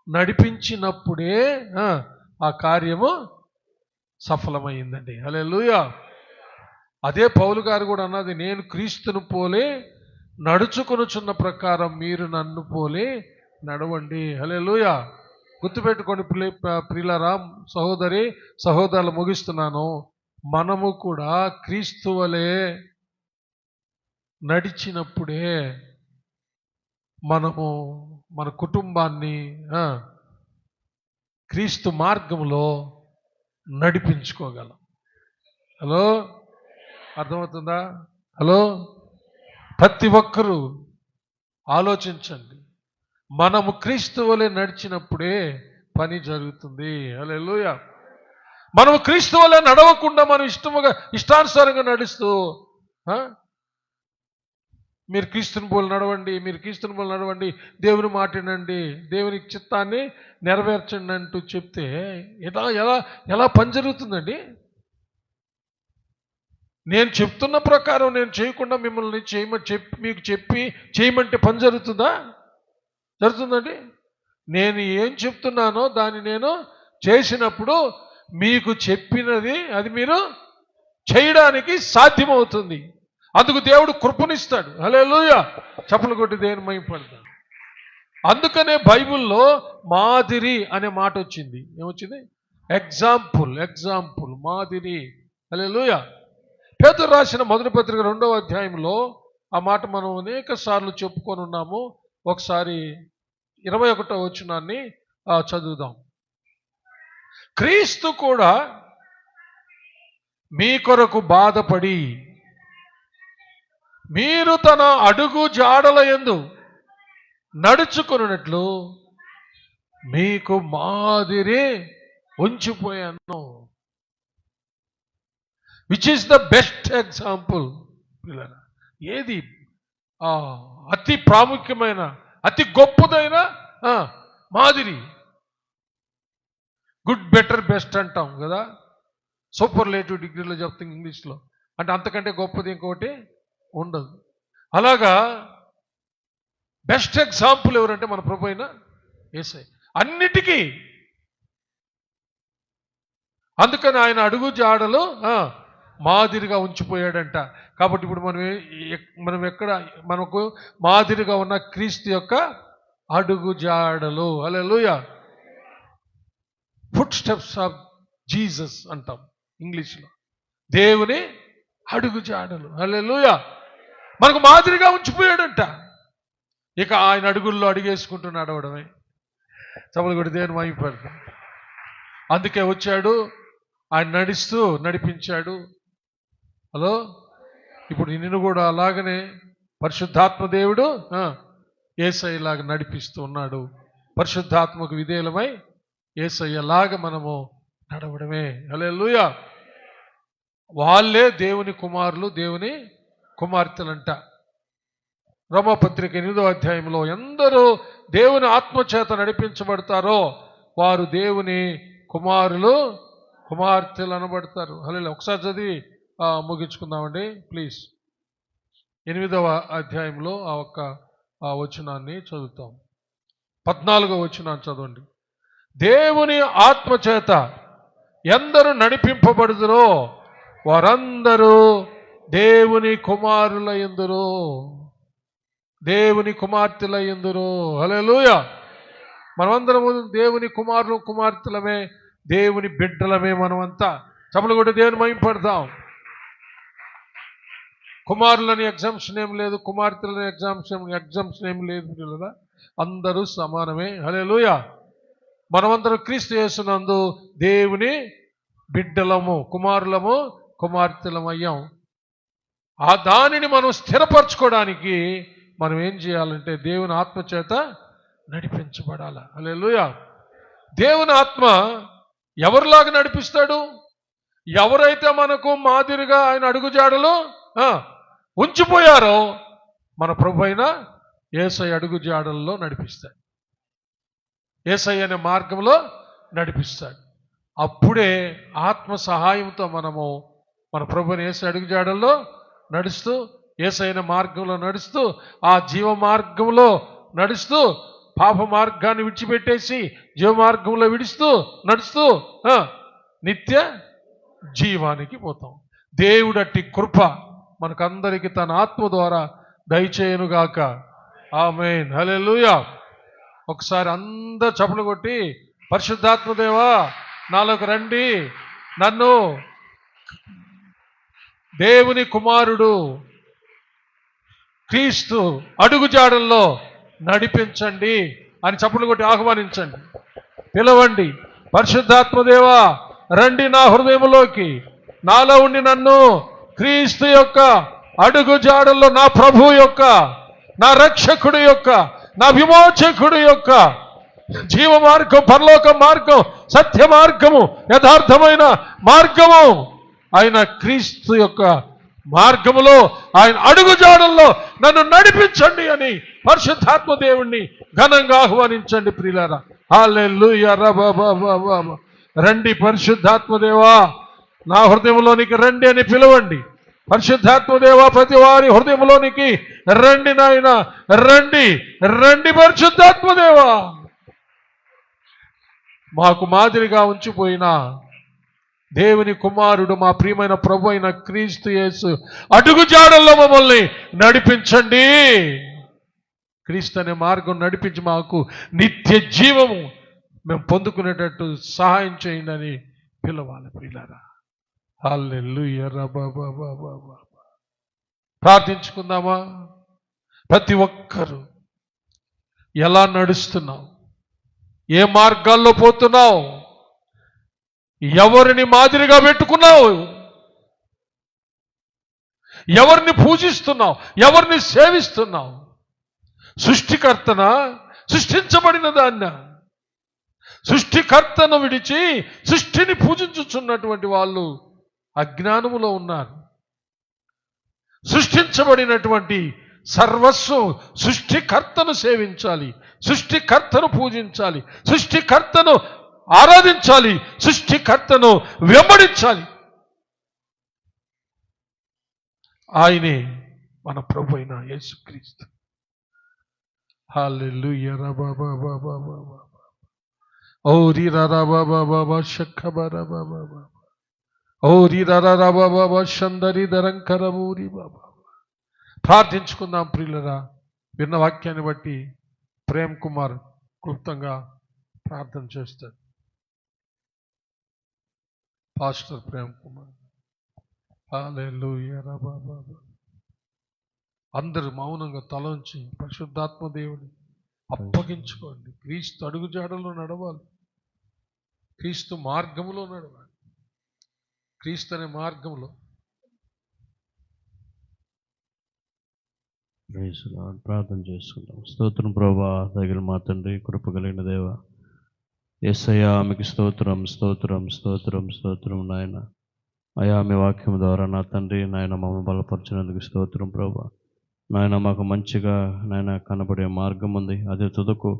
నడిపించినప్పుడే ఆ కార్యము సఫలమైందండి. హల్లెలూయా. అదే పౌలు గారు కూడా అన్నది, నేను క్రీస్తును పోలే నడుచుకొనుచున్న ప్రకారం మీరు నన్ను పోలే నడవండి. హల్లెలూయా. గుర్తుపెట్టుకోండి ప్రియులారా, సహోదరి సహోదరులు, ముగిస్తున్నాను. మనము కూడా క్రీస్తు వలె నడిచినప్పుడే మనము మన కుటుంబాన్ని క్రీస్తు మార్గంలో నడిపించుకోగలం. హలో, అర్థమవుతుందా? హలో, ప్రతి ఒక్కరూ ఆలోచించండి. మనము క్రీస్తు వలె నడిచినప్పుడే పని జరుగుతుంది. హల్లెలూయా. మనము క్రీస్తు వలె నడవకుండా మనం ఇష్టానుసారంగా నడుస్తూ మీరు క్రీస్తుని పోలు నడవండి, మీరు క్రీస్తుని పోలు నడవండి, దేవుని మాట వినండి, దేవుని చిత్తాన్ని నెరవేర్చండి అంటూ చెప్తే ఎలా ఎలా ఎలా పని జరుగుతుందండి? నేను చెప్తున్న ప్రకారం నేను చేయకుండా మిమ్మల్ని మీకు చెప్పి చేయమంటే పని జరుగుతుందా? జరుగుతుందండి. నేను ఏం చెప్తున్నానో దాన్ని నేను చేసినప్పుడు మీకు చెప్పినది అది మీరు చేయడానికి సాధ్యమవుతుంది. అందుకు దేవుడు కృపనిస్తాడు. హల్లెలూయా. చప్పలు కొట్టి దేవుని మహిమపడతాడు. అందుకనే బైబిల్లో మాదిరి అనే మాట వచ్చింది. ఏమొచ్చింది? ఎగ్జాంపుల్. ఎగ్జాంపుల్, మాదిరి. హల్లెలూయా. పేతురు రాసిన మొదటి పత్రిక 2వ అధ్యాయంలో ఆ మాట మనం అనేక సార్లు చెప్పుకొని ఉన్నాము. ఒకసారి 21వ వచనాన్ని చదువుదాం. క్రీస్తు కూడా మీ కొరకు బాధపడి మీరు తన అడుగు జాడల యందు నడుచుకున్నట్లు మీకు మాదిరి ఉంచిపోయాను. Which is the best example. ఏది అతి ప్రాముఖ్యమైన అతి గొప్పదైన మాదిరి? గుడ్, బెటర్, బెస్ట్ అంటాం కదా, సూపర్లేటివ్ డిగ్రీలో చెప్తాం ఇంగ్లీష్లో. అంటే అంతకంటే గొప్పది ఇంకోటి ఉండదు. అలాగా బెస్ట్ ఎగ్జాంపుల్ ఎవరంటే మన ప్రభు అయిన యేసయ్య. అన్నిటికీ. అందుకని ఆయన అడుగు జాడలు మాదిరిగా ఉంచిపోయాడంట. కాబట్టి ఇప్పుడు మనం ఎక్కడ మనకు మాదిరిగా ఉన్న క్రీస్తు యొక్క అడుగు జాడలు. హల్లెలూయా. ఫుట్ స్టెప్స్ ఆఫ్ జీసస్ అంటాం ఇంగ్లీష్లో. దేవుని అడుగు జాడలు. హల్లెలూయా. మనకు మాదిరిగా ఉంచిపోయాడంట. ఇక ఆయన అడుగుల్లో అడుగేసుకుంటూ నడవడమే. చప్పలు కొట్టి దేవుని మహిమపడతాం. అందుకే వచ్చాడు, ఆయన నడుస్తూ నడిపించాడు. హలో, ఇప్పుడు నిన్ను కూడా అలాగనే పరిశుద్ధాత్మ దేవుడు యేసయ్యలాగా నడిపిస్తూ ఉన్నాడు. పరిశుద్ధాత్మకు విధేయులమై యేసయ్యలాగా మనము నడవడమే. హల్లెలూయా. వాళ్ళే దేవుని కుమారులు, దేవుని కుమార్తెలంట. రోమాపత్రిక 8వ అధ్యాయంలో ఎందరూ దేవుని ఆత్మచేత నడిపించబడతారో వారు దేవుని కుమారులు, కుమార్తెలు అనబడతారు. హల్లెలూయా. ఒకసారి చదివి ముగించుకుందామండి ప్లీజ్. 8వ అధ్యాయంలో ఆ ఒక్క వచనాన్ని చదువుతాం. 14వ వచనం చదవండి. దేవుని ఆత్మ చేత ఎందరు నడిపింపబడుదురో వారందరూ దేవుని కుమారుల యందురు, దేవుని కుమార్తెల యందురు. హల్లెలూయా. మనమందరము దేవుని కుమారులు కుమార్తెలమే, దేవుని బిడ్డలమే. మనమంతా చప్పట్లు కొట్టి దేవుని మహిమపడతాం. కుమారులని ఎగ్జామ్షన్ ఏం లేదు, కుమార్తెలని ఎగ్జామ్షన్ ఏం లేదు కదా, అందరూ సమానమే. హల్లెలూయా. మనమందరం క్రీస్తు యేసునందు దేవుని బిడ్డలము, కుమారులము కుమార్తెలమయ్యాం. ఆ దానిని మనం స్థిరపరచుకోవడానికి మనం ఏం చేయాలంటే దేవుని ఆత్మ చేత నడిపించబడాలి. హల్లెలూయా. దేవుని ఆత్మ ఎవరిలాగా నడిపిస్తాడు? ఎవరైతే మనకు మాదిరిగా ఆయన అడుగుజాడలు ఉంచిపోయారో మన ప్రభు అయిన యేసయ్య అడుగుజాడల్లో నడిపిస్తాడు, యేసయ్య అనే మార్గంలో నడిపిస్తాడు. అప్పుడే ఆత్మ సహాయంతో మనము మన ప్రభుని యేసయ్య అడుగుజాడల్లో నడుస్తూ, యేసయ్య మార్గంలో నడుస్తూ, ఆ జీవ మార్గంలో నడుస్తూ, పాప మార్గాన్ని విడిచిపెట్టేసి జీవ మార్గంలో నడుస్తూ నిత్య జీవానికి పోతాం. దేవుడట్టి కృప మనకందరికీ తన ఆత్మ ద్వారా దయచేయునుగాక. ఆమేన్. హల్లెలూయా. ఒకసారి అందరు చప్పట్లు కొట్టి పరిశుద్ధాత్మదేవా నాలోకి రండి, నన్ను దేవుని కుమారుడు క్రీస్తు అడుగుజాడల్లో నడిపించండి అని చప్పట్లు కొట్టి ఆహ్వానించండి, పిలవండి. పరిశుద్ధాత్మదేవా రండి నా హృదయంలోకి, నాలో ఉండి నన్ను క్రీస్తు యొక్క అడుగుజాడల్లో, నా ప్రభు యొక్క, నా రక్షకుడు యొక్క, నా విమోచకుడు యొక్క జీవ మార్గం, పరలోక మార్గం, సత్య మార్గము, యథార్థమైన మార్గము ఆయన క్రీస్తు యొక్క మార్గములో, ఆయన అడుగుజాడల్లో నన్ను నడిపించండి అని పరిశుద్ధాత్మ దేవుణ్ణి ఘనంగా ఆహ్వానించండి ప్రియులారా. హల్లెలూయా. రండి పరిశుద్ధాత్మదేవా నా హృదయంలోనికి రండి అని పిలవండి. పరిశుద్ధాత్మదేవా ప్రతి వారి హృదయంలోనికి రండి నాయన, రండి రండి పరిశుద్ధాత్మదేవా. మాకు మాదిరిగా ఉంచిపోయిన దేవుని కుమారుడు మా ప్రియమైన ప్రభు అయిన క్రీస్తు యేసు అడుగుజాడల్లో మమ్మల్ని నడిపించండి. క్రీస్తు అనే మార్గం నడిపించి మాకు నిత్య జీవము మేము పొందుకునేటట్టు సహాయం చేయండి అని పిలవాలి ప్రియులారా. హల్లెలూయా. ప్రార్థించుకుందామా? ప్రతి ఒక్కరూ ఎలా నడుస్తున్నావు, ఏ మార్గాల్లో పోతున్నావు, ఎవరిని మాదిరిగా పెట్టుకున్నావు, ఎవరిని పూజిస్తున్నావు, ఎవరిని సేవిస్తున్నావు? సృష్టికర్తన, సృష్టించబడిన దాన్న? సృష్టికర్తను విడిచి సృష్టిని పూజించుచున్నటువంటి వాళ్ళు అజ్ఞానములో ఉన్నారు. సృష్టించబడినటువంటి సర్వస్వం సృష్టికర్తను సేవించాలి, సృష్టికర్తను పూజించాలి, సృష్టికర్తను ఆరాధించాలి, సృష్టికర్తను వెంబడించాలి. ఆయనే మన ప్రభు అయిన యేసుక్రీస్తు. హల్లెలూయా. ఓరి రాబా షక్కబరబా ఓరి రాబా షందరి దరంకరమూరి బాబా. ప్రార్థించుకుందాం ప్రియులరా. విన్న వాక్యాన్ని బట్టి ప్రేమ్ కుమార్ క్లుప్తంగా ప్రార్థన చేస్తాడు. పాస్టర్ ప్రేమ్ కుమార్. హల్లెలూయా. అందరూ మౌనంగా తలంచి పరిశుద్ధాత్మ దేవుని అప్పగించుకోండి. క్రీస్తు అడుగుజాడలో నడవాలి, క్రీస్తు మార్గంలో నడవాలి, క్రీస్తు అనే మార్గంలో. ప్రార్థన చేసుకుందాం. స్తోత్రం ప్రభా, దగ్గర మా తండ్రి, కృప కలిగిన దేవ యేసయ్యా, మీకు స్తోత్రం స్తోత్రం స్తోత్రం స్తోత్రం నాయన. అయా మీ వాక్యం ద్వారా నా తండ్రి నాయన మమ్మల్ని బలపరిచినందుకు స్తోత్రం ప్రభా. నాయన మాకు మంచిగా నాయన కనబడే మార్గం ఉంది, అది తుదకు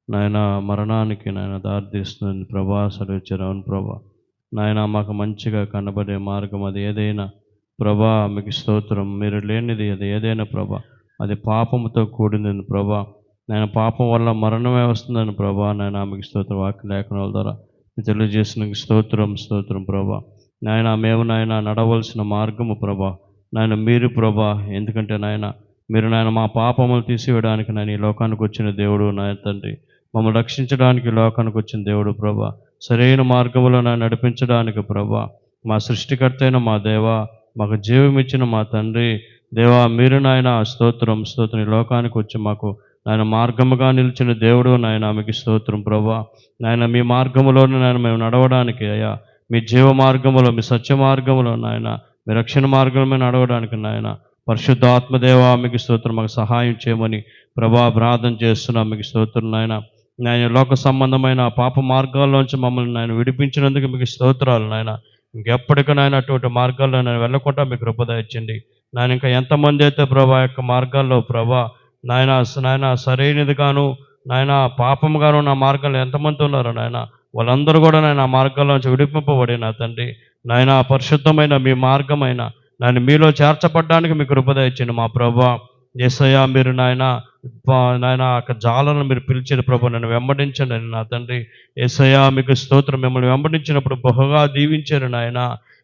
నాయన మరణానికి నాయన దారితీస్తుంది ప్రభా. సెలవిచ్చారు ప్రభా. నాయన మాకు మంచిగా కనబడే మార్గం అది ఏదైనా ప్రభా మీకు స్తోత్రం. మీరు లేనిది అది ఏదైనా ప్రభా అది పాపముతో కూడింది ప్రభా. నేను పాపం వల్ల మరణమే వస్తుందని ప్రభా నాయన మీకు స్తోత్రం వాక్య లేఖనాల ద్వారా తెలియజేసిన స్తోత్రం స్తోత్రం ప్రభా నాయన మేము నాయన నడవలసిన మార్గము ప్రభా నాయన మీరు ప్రభా ఎందుకంటే నాయన మీరు నాయన మా పాపములు తీసివేయడానికి నాయన ఈ లోకానికి వచ్చిన దేవుడు నాయన తండ్రి మమ్మల్ని రక్షించడానికి ఈ లోకానికి వచ్చిన దేవుడు ప్రభా సరైన మార్గంలో నన్ను నడిపించడానికి ప్రభా మా సృష్టికర్త అయిన మా దేవా మాకు జీవం ఇచ్చిన మా తండ్రి దేవా మీరు నాయన స్తోత్రం స్తోత్రం ఈ లోకానికి వచ్చి మాకు నాయన మార్గముగా నిలిచిన దేవుడు నాయన మీకు స్తోత్రం ప్రభా నాయన మీ మార్గములోనే నాయన మేము నడవడానికి అయ్యా మీ జీవ మార్గములో మీ సత్య మార్గములో నాయన మీ రక్షణ మార్గంలో నడవడానికి నాయన పరిశుద్ధ ఆత్మదేవ మీకు స్తోత్రం మాకు సహాయం చేయమని ప్రభా ప్రార్థన చేస్తున్నాం మీకు స్తోత్రం నాయన నాయన లోక సంబంధమైన పాప మార్గాల్లోంచి మమ్మల్ని నాయన విడిపించినందుకు మీకు స్తోత్రాలు నాయన ఇంకెప్పటికైనా అటువంటి మార్గాల్లో నేను వెళ్ళకుండా మీకు కృప దయచేయండి నాయన ఇంకా ఎంతమంది అయితే ప్రభా యొక్క మార్గాల్లో ప్రభా నాయన సరైనదిగాను నాయన పాపముగాను నా మార్గాల్లో ఎంతమంది ఉన్నారో నాయన వాళ్ళందరూ కూడా నాయన ఆ మార్గాల్లోంచి విడిపింపబడి నా తండ్రి నాయన పరిశుద్ధమైన మీ మార్గమైన నాయన మీలో చేర్చబడ్డానికి మీకు కృప దయచేయండి మా ప్రభా యేసయ్యా మీరు నాయన ఆ జాలను మీరు పిలిచిన ప్రభు నన్ను వెంబడించండి అని నా తండ్రి యేసయ్యా మీకు స్తోత్రం మిమ్మల్ని వెంబడించినప్పుడు బహుగా దీవించారు నాయన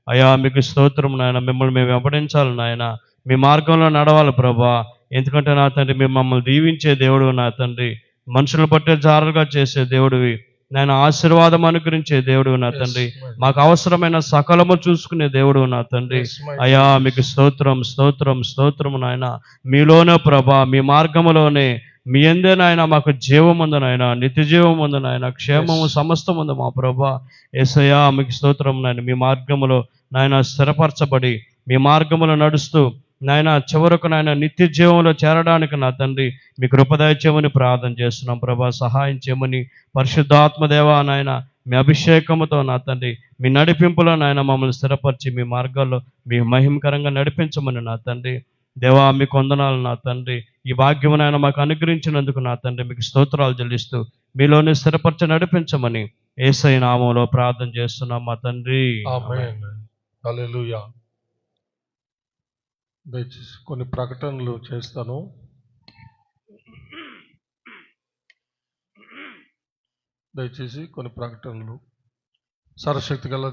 అయ్యా మీకు స్తోత్రం నాయన మిమ్మల్ని మేము వెంబడించాలి నాయన మీ మార్గంలో నడవాలి ప్రభా ఎందుకంటే నా తండ్రి మేము మమ్మల్ని దీవించే దేవుడు నా తండ్రి మనుషులు పట్టే జారులుగా చేసే దేవుడివి నేను ఆశీర్వాదం అనుగ్రహించే దేవుడు నా తండ్రి మాకు అవసరమైన సకలము చూసుకునే దేవుడు నా తండ్రి అయ్యా మీకు స్తోత్రం స్తోత్రం స్తోత్రము నాయన మీలోనే ప్రభా మీ మార్గములోనే మీ ఎందే నాయన మాకు జీవం ఉంది నాయన నిత్య జీవం ఉంది నాయన క్షేమము సమస్తం ఉంది మా ప్రభా యేసయ్యా మీకు స్తోత్రం నాయన మీ మార్గములో నాయన స్థిరపరచబడి మీ మార్గములో నడుస్తూ నాయన చివరకు నాయన నిత్య జీవంలో చేరడానికి నా తండ్రి మీ కృపదయ చేయమని ప్రార్థన చేస్తున్నాం ప్రభా సహాయం చేయమని పరిశుద్ధాత్మదేవా నాయన మీ అభిషేకముతో నా తండ్రి మీ నడిపింపులో నాయన మమ్మల్ని స్థిరపరిచి మీ మార్గాల్లో మీ మహిమకరంగా నడిపించమని నా తండ్రి దేవా మీకు వందనాలు నా తండ్రి ఈ భాగ్యము నాయన మాకు అనుగ్రహించినందుకు నా తండ్రి మీకు స్తోత్రాలు చెల్లిస్తూ మీలోనే స్థిరపరిచి నడిపించమని యేసయ్య నామములో ప్రార్థన చేస్తున్నాం మా తండ్రి ఆమేన్. హల్లెలూయా. దయచేసి కొన్ని ప్రకటనలు చేస్తాను. దయచేసి కొన్ని ప్రకటనలు సర్వశక్తి గల